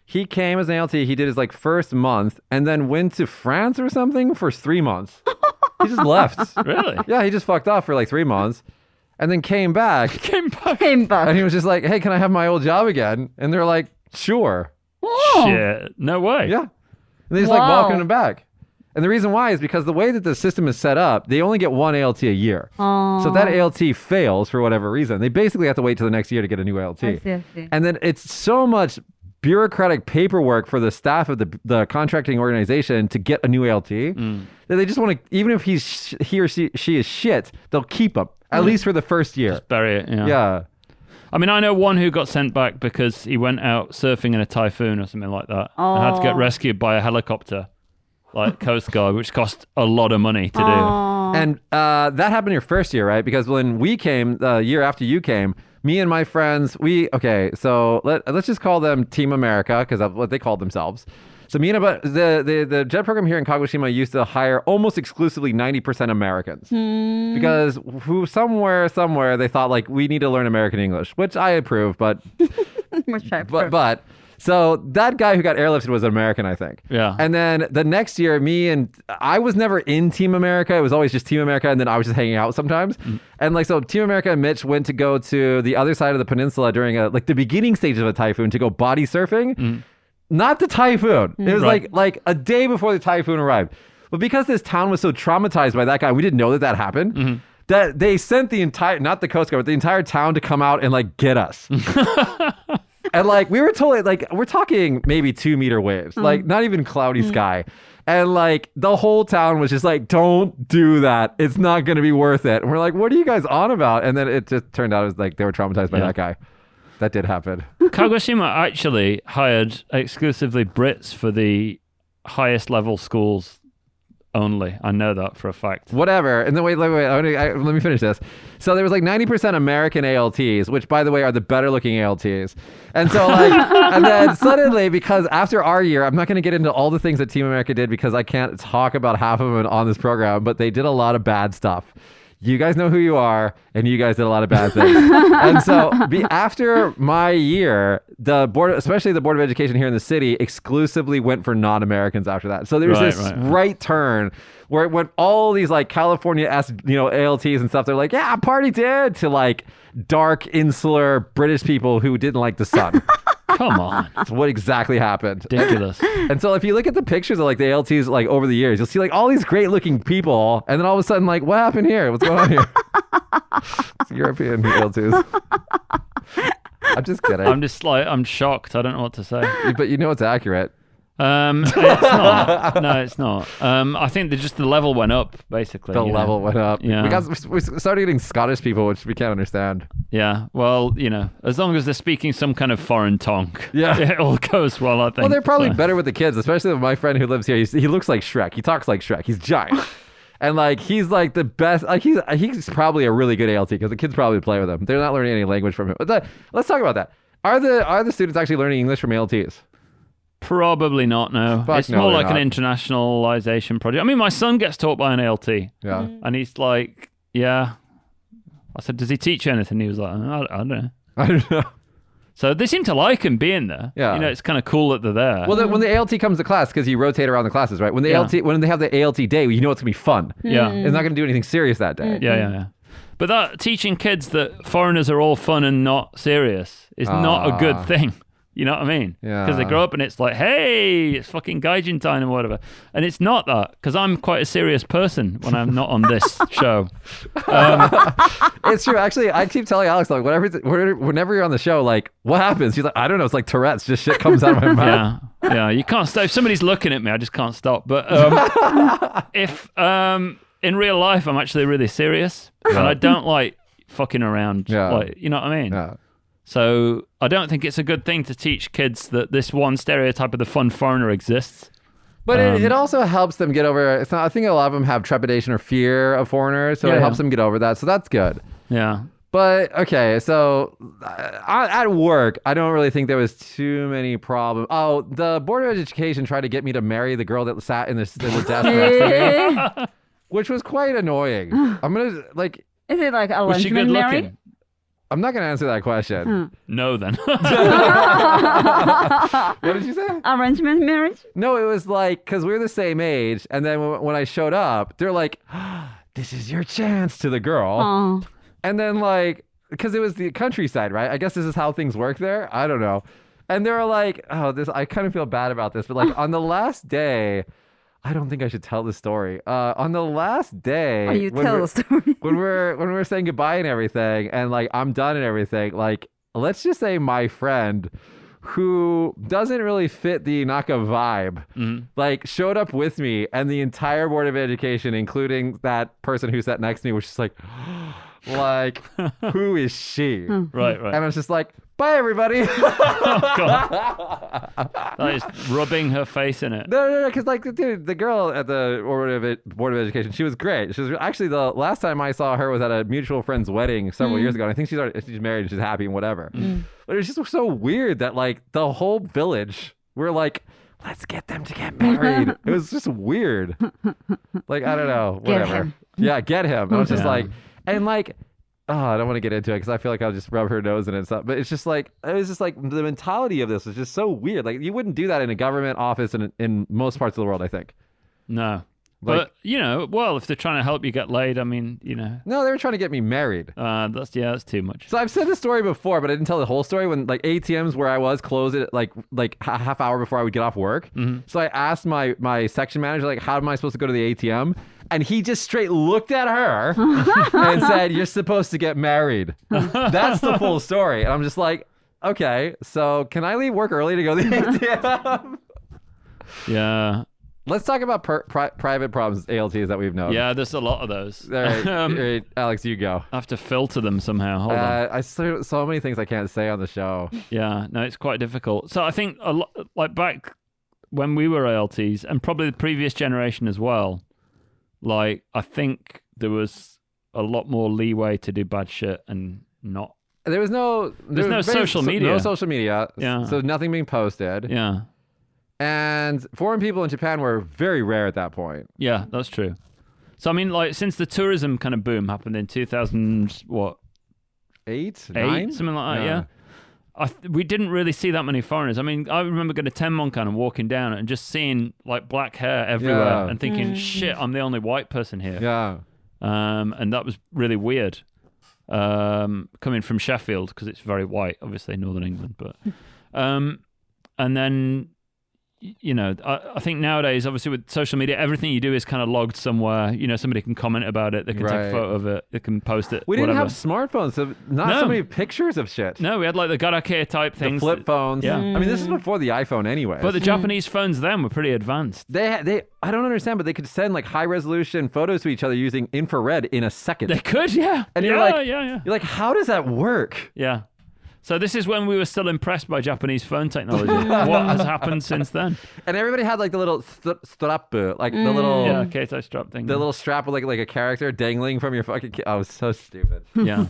He came as an ALT. He did his first month and then went to France or something for 3 months. He just left. Really? Yeah, he just fucked off for 3 months and then came back. Came back. And he was just like, hey, can I have my old job again? And they're like, sure. Oh. Shit. No way. Yeah. And they just welcomed him back. And the reason why is because the way that the system is set up, they only get one ALT a year. So if that ALT fails for whatever reason, they basically have to wait till the next year to get a new ALT. I see. And then it's so much bureaucratic paperwork for the staff of the contracting organization to get a new ALT that they just want to, even if he or she is shit, they'll keep him at least for the first year. Just bury it. Yeah. I mean, I know one who got sent back because he went out surfing in a typhoon or something like that and had to get rescued by a helicopter, like Coast Guard, which cost a lot of money to do. And that happened your first year, right? Because when we came, the year after you came, me and my friends, so let's just call them Team America, because that's what they called themselves. So me and the JET program here in Kagoshima used to hire almost exclusively 90% Americans. Because somewhere they thought we need to learn American English, which I approve, but so that guy who got airlifted was an American, I think. Yeah. And then the next year, I was never in Team America. It was always just Team America, and then I was just hanging out sometimes. And so Team America and Mitch went to go to the other side of the peninsula during the beginning stages of a typhoon to go body surfing. Not the typhoon. It was like a day before the typhoon arrived. But because this town was so traumatized by that guy, we didn't know that happened. That they sent the entire, not the Coast Guard, but the entire town to come out and get us. And we were told, we're talking maybe 2-meter waves, not even cloudy sky. And the whole town was just don't do that. It's not going to be worth it. And we're like, what are you guys on about? And then it just turned out it was they were traumatized by that guy. That did happen. Kagoshima actually hired exclusively Brits for the highest level schools only. I know that for a fact. Whatever. And then wait, let me finish this. So there was 90% American ALTs, which by the way are the better looking ALTs. And so and then suddenly, because after our year, I'm not going to get into all the things that Team America did because I can't talk about half of them on this program, but they did a lot of bad stuff. You guys know who you are, and you guys did a lot of bad things. And so after my year, the board, especially the Board of Education here in the city, exclusively went for non-Americans after that. So there was this right turn where it went all these California-esque, ALTs and stuff. They're like, yeah, party did, to dark, insular British people who didn't like the sun. Come on. That's what exactly happened. Ridiculous. And so if you look at the pictures of the ALTs over the years, you'll see all these great looking people, and then all of a sudden what happened here? What's going on here? It's European ALTs. I'm just kidding. I'm just I'm shocked. I don't know what to say. But it's accurate. It's not. No, it's not. I think the level went up, basically. The level went up. Yeah. We started getting Scottish people, which we can't understand. Yeah. Well, as long as they're speaking some kind of foreign tongue, it all goes well, I think. Well, they're probably better with the kids, especially with my friend who lives here. He looks like Shrek. He talks like Shrek. He's giant. And he's the best. He's probably a really good ALT because the kids probably play with him. They're not learning any language from him. But let's talk about that. Are the students actually learning English from ALTs? Probably not, no. It's more like not. an internationalization project. I mean, my son gets taught by an ALT. Yeah. And he's like, yeah. I said, does he teach you anything? He was like, I don't know. I don't know. So they seem to like him being there. Yeah. It's kind of cool that they're there. Well, when the ALT comes to class, because you rotate around the classes, right? When they have the ALT day, it's going to be fun. Yeah. It's not going to do anything serious that day. Yeah. But that teaching kids that foreigners are all fun and not serious is not a good thing. You know what I mean? Yeah. Because they grow up and it's like, hey, it's fucking gaijin time or whatever. And it's not that, because I'm quite a serious person when I'm not on this show. It's true. Actually, I keep telling Alex, like, whenever you're on the show, like, what happens? He's like, I don't know. It's like Tourette's. Just shit comes out of my mouth. Yeah. You can't stop. If somebody's looking at me, I just can't stop. But if in real life, I'm actually really serious. And I don't like fucking around. Yeah. Like, you know what I mean? Yeah. So I don't think it's a good thing to teach kids that this one stereotype of the fun foreigner exists. But it also helps them get over. I think a lot of them have trepidation or fear of foreigners, so it helps them get over that. So that's good. Yeah. But okay, so at work, I don't really think there was too many problems. Oh, the Board of Education tried to get me to marry the girl that sat in the desk next to me, which was quite annoying. I'm gonna like. Is it like Was she good arrangement marriage? looking? I'm not gonna answer that question. No, then. What did you say? Arrangement marriage? No, it was like because we were the same age, and then when I showed up, they're like, "This is your chance" to the girl. Oh. And then like, because it was the countryside, right? I guess this is how things work there. I don't know. And they were like, oh, this, I kind of feel bad about this, but like on the last day, I don't think I should tell the story. On the last day, Oh, you tell the story. when we're saying goodbye and everything, and like I'm done and everything, like let's just say my friend who doesn't really fit the Naka vibe, like showed up with me, and the entire Board of Education, including that person who sat next to me, was just like, who is she? Right. And I was just like, bye, everybody. Oh, God. That is rubbing her face in it. No, because like, dude, the girl at the Board of Education, she was great. She was actually the last time I saw her was at a mutual friend's wedding several years ago. And I think she's married and she's happy and whatever. But it was just so weird that like the whole village were like, let's get them to get married. It was just weird. Like, I don't know, whatever. Get him. Yeah, get him. And I was just Yeah. like, and like, oh, I don't want to get into it because I feel like I'll just rub her nose in it and stuff. But it's just like, it was just like the mentality of this was just so weird. Like you wouldn't do that in a government office in most parts of the world, I think. No. Like- But, you know, well, if they're trying to help you get laid, I mean, you know, No, they were trying to get me married. that's too much. So I've said this story before, but I didn't tell the whole story. When like ATMs where I was closed at like a half hour before I would get off work. So I asked my section manager, like, how am I supposed to go to the ATM? And he just straight looked at her and said, you're supposed to get married. That's the full story. And I'm just like, okay, so can I leave work early to go to the ATM? Yeah. Let's talk about private problems, ALTs that we've known. Yeah, there's a lot of those. All right, all right, Alex, you go. I have to filter them somehow. Hold on. I so many things I can't say on the show. Yeah, no, it's quite difficult. So I think a lot, like back when we were ALTs, and probably the previous generation as well, like I think there was a lot more leeway to do bad shit and not. There's no social media. No social media. Yeah. So nothing being posted. Yeah, And foreign people in Japan were very rare at that point. yeah, that's true. So I mean, like since the tourism kind of boom happened in 2000, what, Eight, something like that, yeah. We didn't really see that many foreigners. I mean, I remember going to Tenmonkan and walking down and just seeing like black hair everywhere Yeah. and thinking, shit, I'm the only white person here. Yeah. And that was really weird coming from Sheffield because it's very white, obviously, Northern England. But and then, you know, I think nowadays, obviously with social media, everything you do is kind of logged somewhere. You know, somebody can comment about it. They can take Right. a photo of it. They can post it. We didn't whatever. have smartphones, so not No. so many pictures of shit. No, we had like the Garakei type The things. flip phones. Yeah. I mean, this is before the iPhone anyway. But the Japanese phones then were pretty advanced. They I don't understand, but they could send like high resolution photos to each other using infrared in a second. They could, yeah. And yeah, you're like- yeah. You're like, how does that work? Yeah. So this is when we were still impressed by Japanese phone technology. What has happened since then? And everybody had like the little strap, like the little Yeah, Keito strap thing. the little strap with like a character dangling from your fucking. I was so stupid. Yeah.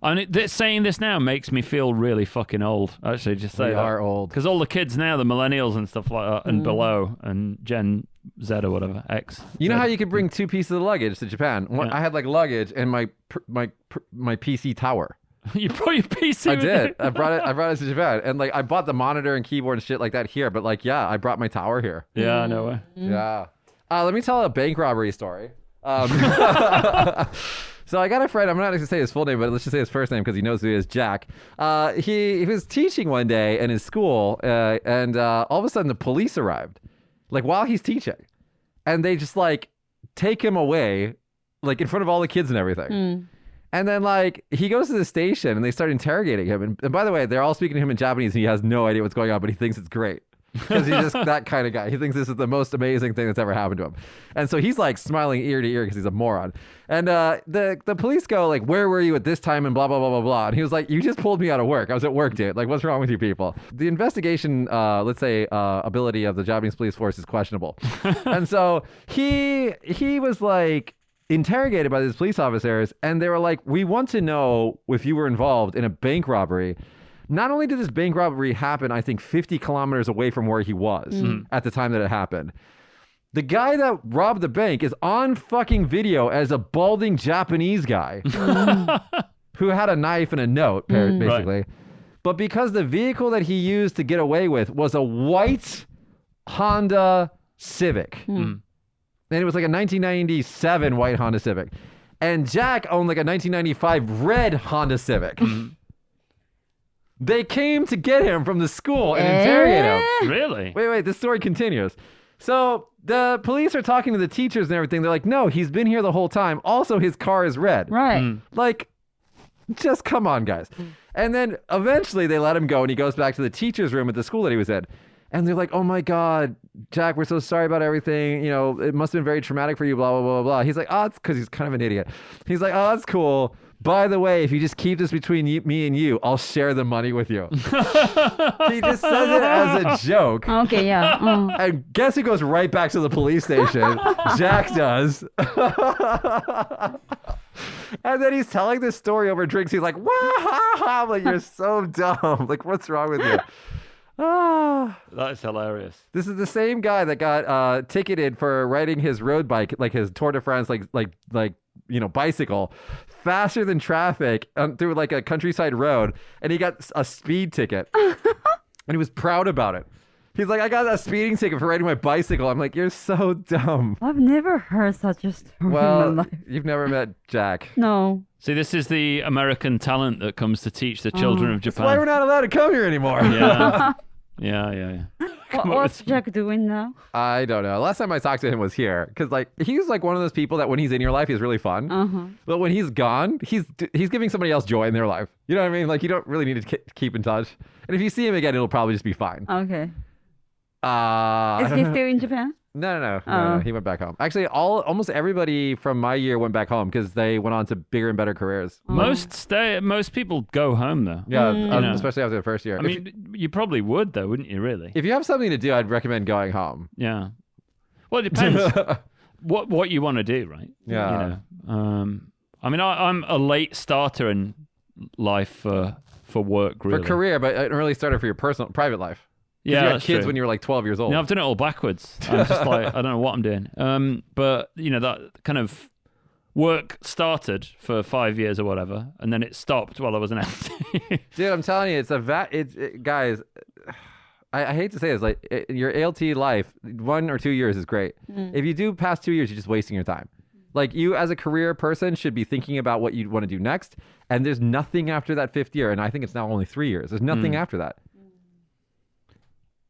And saying this now makes me feel really fucking old. Actually, just say We that. are old. Because all the kids now, the millennials and stuff like that, and below, and Gen Z or whatever, X. You know how you could bring two pieces of luggage to Japan? One, Yeah. I had like luggage and my PC tower. You brought your PC I with did. you? I brought it to Japan, and like I bought the monitor and keyboard and shit like that here. But like, yeah, I brought my tower here. Yeah, no way. Yeah. Let me tell a bank robbery story. So I got a friend, I'm not going to say his full name, but let's just say his first name because he knows who he is, Jack. He was teaching one day in his school, and all of a sudden the police arrived, like while he's teaching. And they just like take him away, like in front of all the kids and everything. And then like he goes to the station and they start interrogating him. And by the way, they're all speaking to him in Japanese and he has no idea what's going on, but he thinks it's great. Because he's just that kind of guy. He thinks this is the most amazing thing that's ever happened to him. And so he's like smiling ear to ear because he's a moron. And the police go like, where were you at this time? And blah, blah, blah, blah, blah. And he was like, you just pulled me out of work. I was at work, dude. Like, what's wrong with you people? The investigation, let's say, ability of the Japanese police force is questionable. And so he was like interrogated by these police officers. And they were like, we want to know if you were involved in a bank robbery. Not only did this bank robbery happen, I think 50 kilometers away from where he was at the time that it happened. The guy that robbed the bank is on fucking video as a balding Japanese guy who had a knife and a note, basically. Right. But because the vehicle that he used to get away with was a white Honda Civic. And it was like a 1997 white Honda Civic. And Jack owned like a 1995 red Honda Civic. They came to get him from the school and interrogate him. Really? Wait, this story continues. So the police are talking to the teachers and everything. They're like, no, he's been here the whole time. Also, his car is red. Right. Like, just come on, guys. And then eventually they let him go and he goes back to the teacher's room at the school that he was in. And they're like, oh my God, Jack, we're so sorry about everything. You know, it must have been very traumatic for you, blah, blah, blah, blah. He's like, oh, it's because he's kind of an idiot. He's like, oh, that's cool. By the way, if you just keep this between me and you, I'll share the money with you. He just says it as a joke. Okay, yeah. And guess who goes right back to the police station? Jack does. And then he's telling this story over drinks. He's like, wah, I'm like, you're so dumb. Like, what's wrong with you? That's hilarious. This is the same guy that got ticketed for riding his road bike, like his Tour de France, like you know, bicycle, faster than traffic through like a countryside road, and he got a speed ticket, and he was proud about it. He's like, I got a speeding ticket for riding my bicycle. I'm like, you're so dumb. I've never heard such a story in Well, my life. you've never met Jack. No. See, this is the American talent that comes to teach the children of That's Japan. why we're not allowed to come here anymore. Yeah. What's Jack doing now? I don't know. Last time I talked to him was here because like he's like one of those people that when he's in your life he's really fun, but when he's gone he's giving somebody else joy in their life. You know what I mean? Like you don't really need to keep in touch. And if you see him again, it'll probably just be fine. Okay. Is he still in Japan? No. He went back home. Actually, almost everybody from my year went back home because they went on to bigger and better careers. Most people go home though. Yeah, especially after the first year. I mean, you probably would though, wouldn't you? Really? If you have something to do, I'd recommend going home. Yeah. Well, it depends what you want to do, right? Yeah. You know. I mean, I'm a late starter in life for work, really. For career, but an early starter for your private life. Yeah, you had kids when you were like 12 years old. No, I've done it all backwards. I'm just like, I don't know what I'm doing. But, you know, that kind of work started for 5 years or whatever, and then it stopped while I was an LT. Dude, I'm telling you, guys, I hate to say this, like your ALT life, 1 or 2 years is great. If you do past 2 years, you're just wasting your time. Like you as a career person should be thinking about what you want to do next. And there's nothing after that 5th year. And I think it's now only 3 years. There's nothing after that.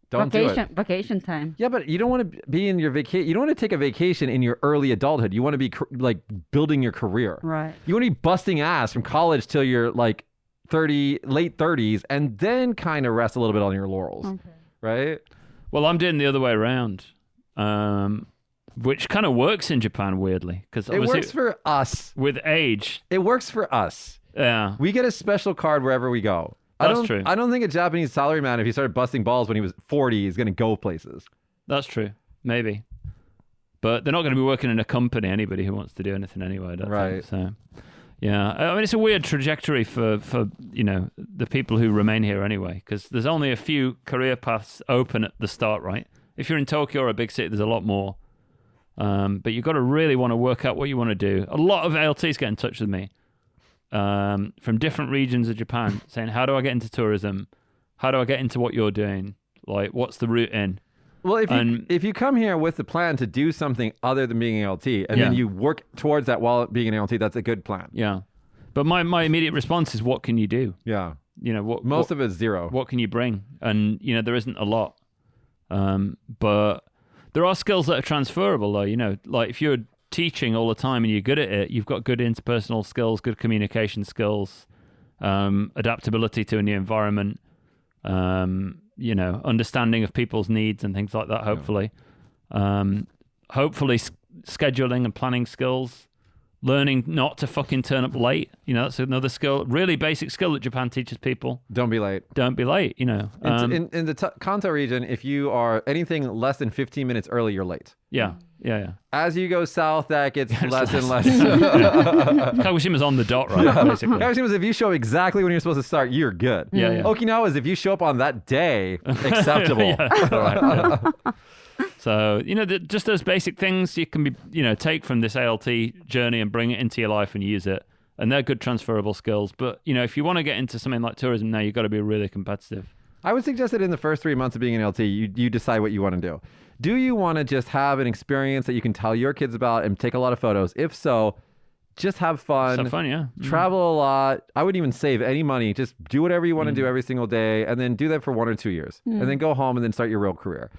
Don't do it. Vacation time. Yeah, but you don't want to be in your vacation. You don't want to take a vacation in your early adulthood. You want to be like building your career. Right. You want to be busting ass from college till you're like late 30s, and then kind of rest a little bit on your laurels. Okay. Right? Well, I'm doing the other way around, which kind of works in Japan weirdly because it works for us with age. It works for us. Yeah. We get a special card wherever we go. That's true. I don't think a Japanese salaryman, if he started busting balls when he was 40, is going to go places. That's true. Maybe. But they're not going to be working in a company, anybody who wants to do anything anyway, I don't think. So, yeah. I mean, it's a weird trajectory for you know, the people who remain here anyway, because there's only a few career paths open at the start, right? If you're in Tokyo or a big city, there's a lot more. But you've got to really want to work out what you want to do. A lot of LTs get in touch with me. From different regions of Japan saying, how do I get into tourism? How do I get into what you're doing? Like, what's the route in? Well, if you come here with the plan to do something other than being an ALT, and then you work towards that while being an ALT, that's a good plan. Yeah. But my immediate response is, what can you do? Yeah. Most of it is zero. What can you bring? And, there isn't a lot. But there are skills that are transferable, though. Like if you're teaching all the time and you're good at it, you've got good interpersonal skills, good communication skills, adaptability to a new environment, understanding of people's needs and things like that, hopefully. Hopefully scheduling and planning skills, learning not to fucking turn up late. That's another skill, really basic skill that Japan teaches people. Don't be late. Don't be late, in the Kanto region, if you are anything less than 15 minutes early, you're late. Yeah. As you go south, that gets less and less. Kagoshima's on the dot, right? Basically. Kagoshima's, if you show exactly when you're supposed to start, you're good. Yeah. Okinawa's, if you show up on that day, acceptable. Right. So, just those basic things you can take from this ALT journey and bring it into your life and use it. And they're good transferable skills. But, if you want to get into something like tourism now, you've got to be really competitive. I would suggest that in the first 3 months of being an LT, you decide what you want to do. Do you want to just have an experience that you can tell your kids about and take a lot of photos? If so, just have fun. Have fun, yeah. Travel a lot. I wouldn't even save any money. Just do whatever you want to do every single day, and then do that for 1 or 2 years. And then go home and then start your real career.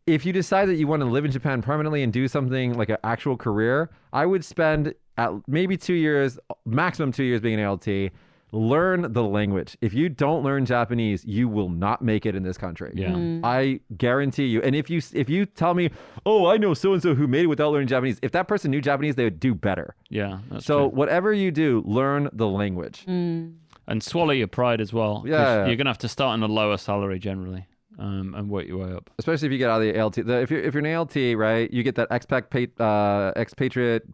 If you decide that you want to live in Japan permanently and do something like an actual career, I would spend at maybe 2 years, maximum 2 years being an LT. Learn the language. If you don't learn Japanese, you will not make it in this country. Yeah. I guarantee you. And if you tell me, oh, I know so-and-so who made it without learning Japanese, if that person knew Japanese, they would do better. Yeah, that's so true. Whatever you do, learn the language. And swallow your pride as well. Yeah. You're going to have to start on a lower salary generally. And work your way up. Especially if you get out of the ALT. If you're an ALT, right, you get that expatriate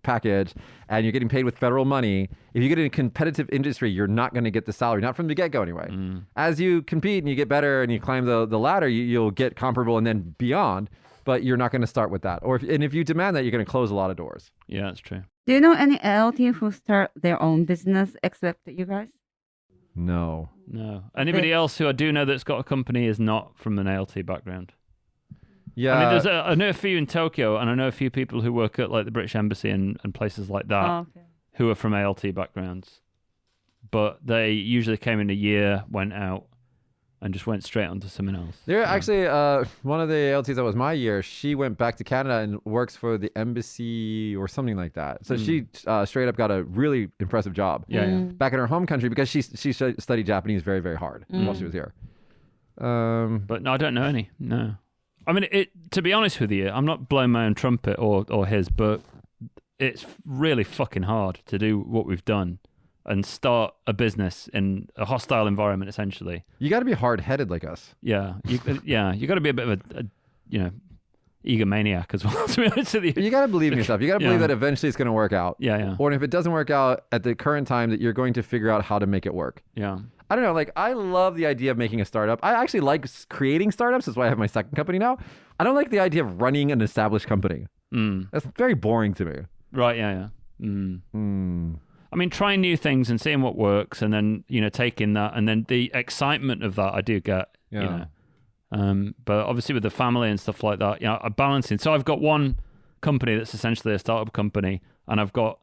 package, and you're getting paid with federal money. If you get in a competitive industry, you're not going to get the salary, not from the get-go anyway. As you compete and you get better and you climb the ladder, you'll get comparable and then beyond. But you're not going to start with that. And if you demand that, you're going to close a lot of doors. Yeah, that's true. Do you know any ALT who start their own business except you guys? No. Anybody else who I do know that's got a company is not from an ALT background. Yeah. I mean, I know a few in Tokyo, and I know a few people who work at like the British Embassy and places like that who are from ALT backgrounds. But they usually came in a year, went out, and just went straight onto something else. There actually, one of the LTs that was my year, she went back to Canada and works for the embassy or something like that. So she straight up got a really impressive job back in her home country because she studied Japanese very, very hard while she was here. But no, I don't know any. No. I mean, to be honest with you, I'm not blowing my own trumpet or his, but it's really fucking hard to do what we've done and start a business in a hostile environment, essentially. You got to be hard-headed like us. Yeah, you got to be a bit of a egomaniac as well. To be honest with you, you got to believe in yourself. You got to believe that eventually it's going to work out. Yeah. Or if it doesn't work out at the current time, that you're going to figure out how to make it work. Yeah. I don't know. Like, I love the idea of making a startup. I actually like creating startups. That's why I have my second company now. I don't like the idea of running an established company. That's very boring to me. Right. Yeah. I mean, trying new things and seeing what works, and then taking that, and then the excitement of that, I do get. Yeah. But obviously with the family and stuff like that, I'm balancing. So I've got one company that's essentially a startup company, and I've got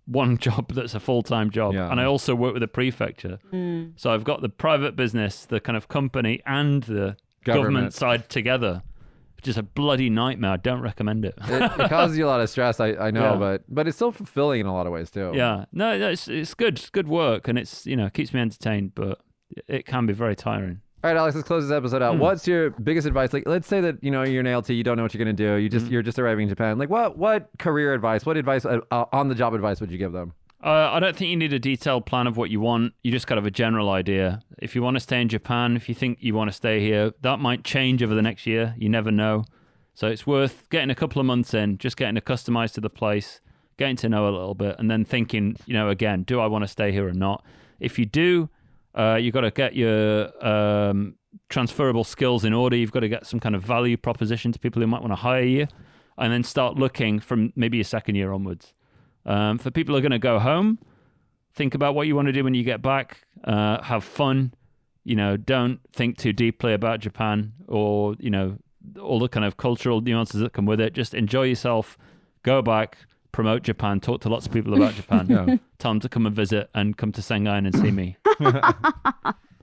one job that's a full-time job, and I also work with a prefecture. So I've got the private business, the kind of company, and the government side together. Which is a bloody nightmare. I don't recommend it. It causes you a lot of stress, I know, but it's still fulfilling in a lot of ways too. Yeah, no, it's good. It's good work, and it's keeps me entertained, but it can be very tiring. All right, Alex, let's close this episode out. What's your biggest advice? Like, let's say that you're an ALT, you don't know what you're gonna do. You're just arriving in Japan. Like, what career advice? What advice on the job advice would you give them? I don't think you need a detailed plan of what you want. You just got to have a general idea. If you want to stay in Japan, if you think you want to stay here, that might change over the next year. You never know. So it's worth getting a couple of months in, just getting accustomed to the place, getting to know a little bit, and then thinking, again, do I want to stay here or not? If you do, you've got to get your transferable skills in order. You've got to get some kind of value proposition to people who might want to hire you, and then start looking from maybe your second year onwards. For people who are going to go home, think about what you want to do when you get back. Have fun. Don't think too deeply about Japan or, all the kind of cultural nuances that come with it. Just enjoy yourself, go back, promote Japan, talk to lots of people about Japan, tell them to come and visit and come to Sengai and see me.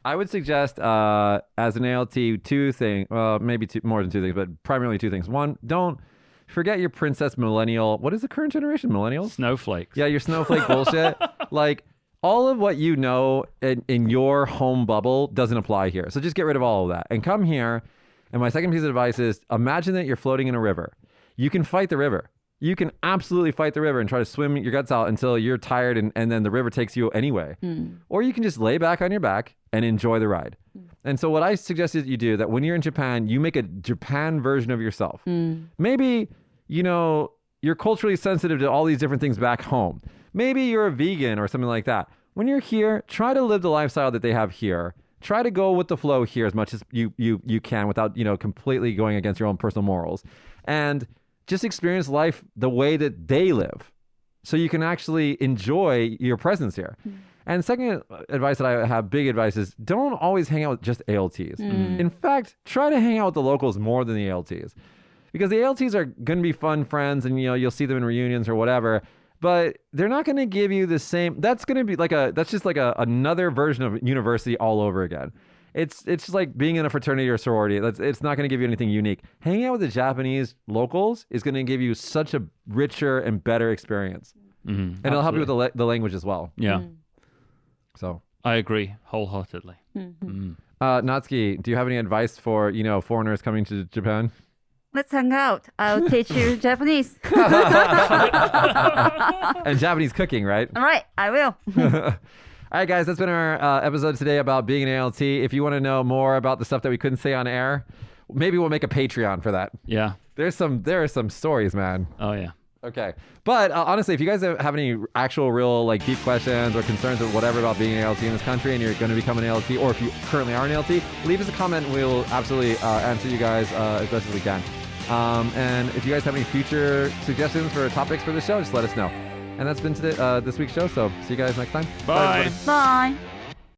I would suggest as an ALT two things, well, maybe more than two things, but primarily two things. One, don't forget your princess millennial. What is the current generation? Millennials? Snowflakes. Yeah, your snowflake bullshit. Like, all of what you know in your home bubble doesn't apply here. So just get rid of all of that and come here. And my second piece of advice is imagine that you're floating in a river. You can fight the river. You can absolutely fight the river and try to swim your guts out until you're tired and then the river takes you anyway. Or you can just lay back on your back and enjoy the ride. And so what I suggest is you do that when you're in Japan, you make a Japan version of yourself. Maybe, you're culturally sensitive to all these different things back home. Maybe you're a vegan or something like that. When you're here, try to live the lifestyle that they have here. Try to go with the flow here as much as you can without, completely going against your own personal morals. And just experience life the way that they live so you can actually enjoy your presence here. And second advice that I have, big advice, is don't always hang out with just ALTs. In fact, try to hang out with the locals more than the ALTs. Because the ALTs are going to be fun friends and, you'll see them in reunions or whatever, but they're not going to give you the same. That's going to be that's just like another version of university all over again. It's just like being in a fraternity or sorority. It's not going to give you anything unique. Hanging out with the Japanese locals is going to give you such a richer and better experience. And it'll help you with the language as well. Yeah. So I agree wholeheartedly. Natsuki, do you have any advice for, foreigners coming to Japan? Let's hang out. I'll teach you Japanese. And Japanese cooking, right? All right, I will. All right, guys, that's been our episode today about being an ALT. If you want to know more about the stuff that we couldn't say on air, maybe we'll make a Patreon for that. Yeah. There are some stories, man. Oh, yeah. Okay. But honestly, if you guys have any actual real deep questions or concerns or whatever about being an ALT in this country and you're going to become an ALT, or if you currently are an ALT, leave us a comment and we'll absolutely answer you guys as best as we can. And if you guys have any future suggestions for topics for the show, just let us know. And that's been this week's show. So see you guys next time. Bye. Everybody. Bye.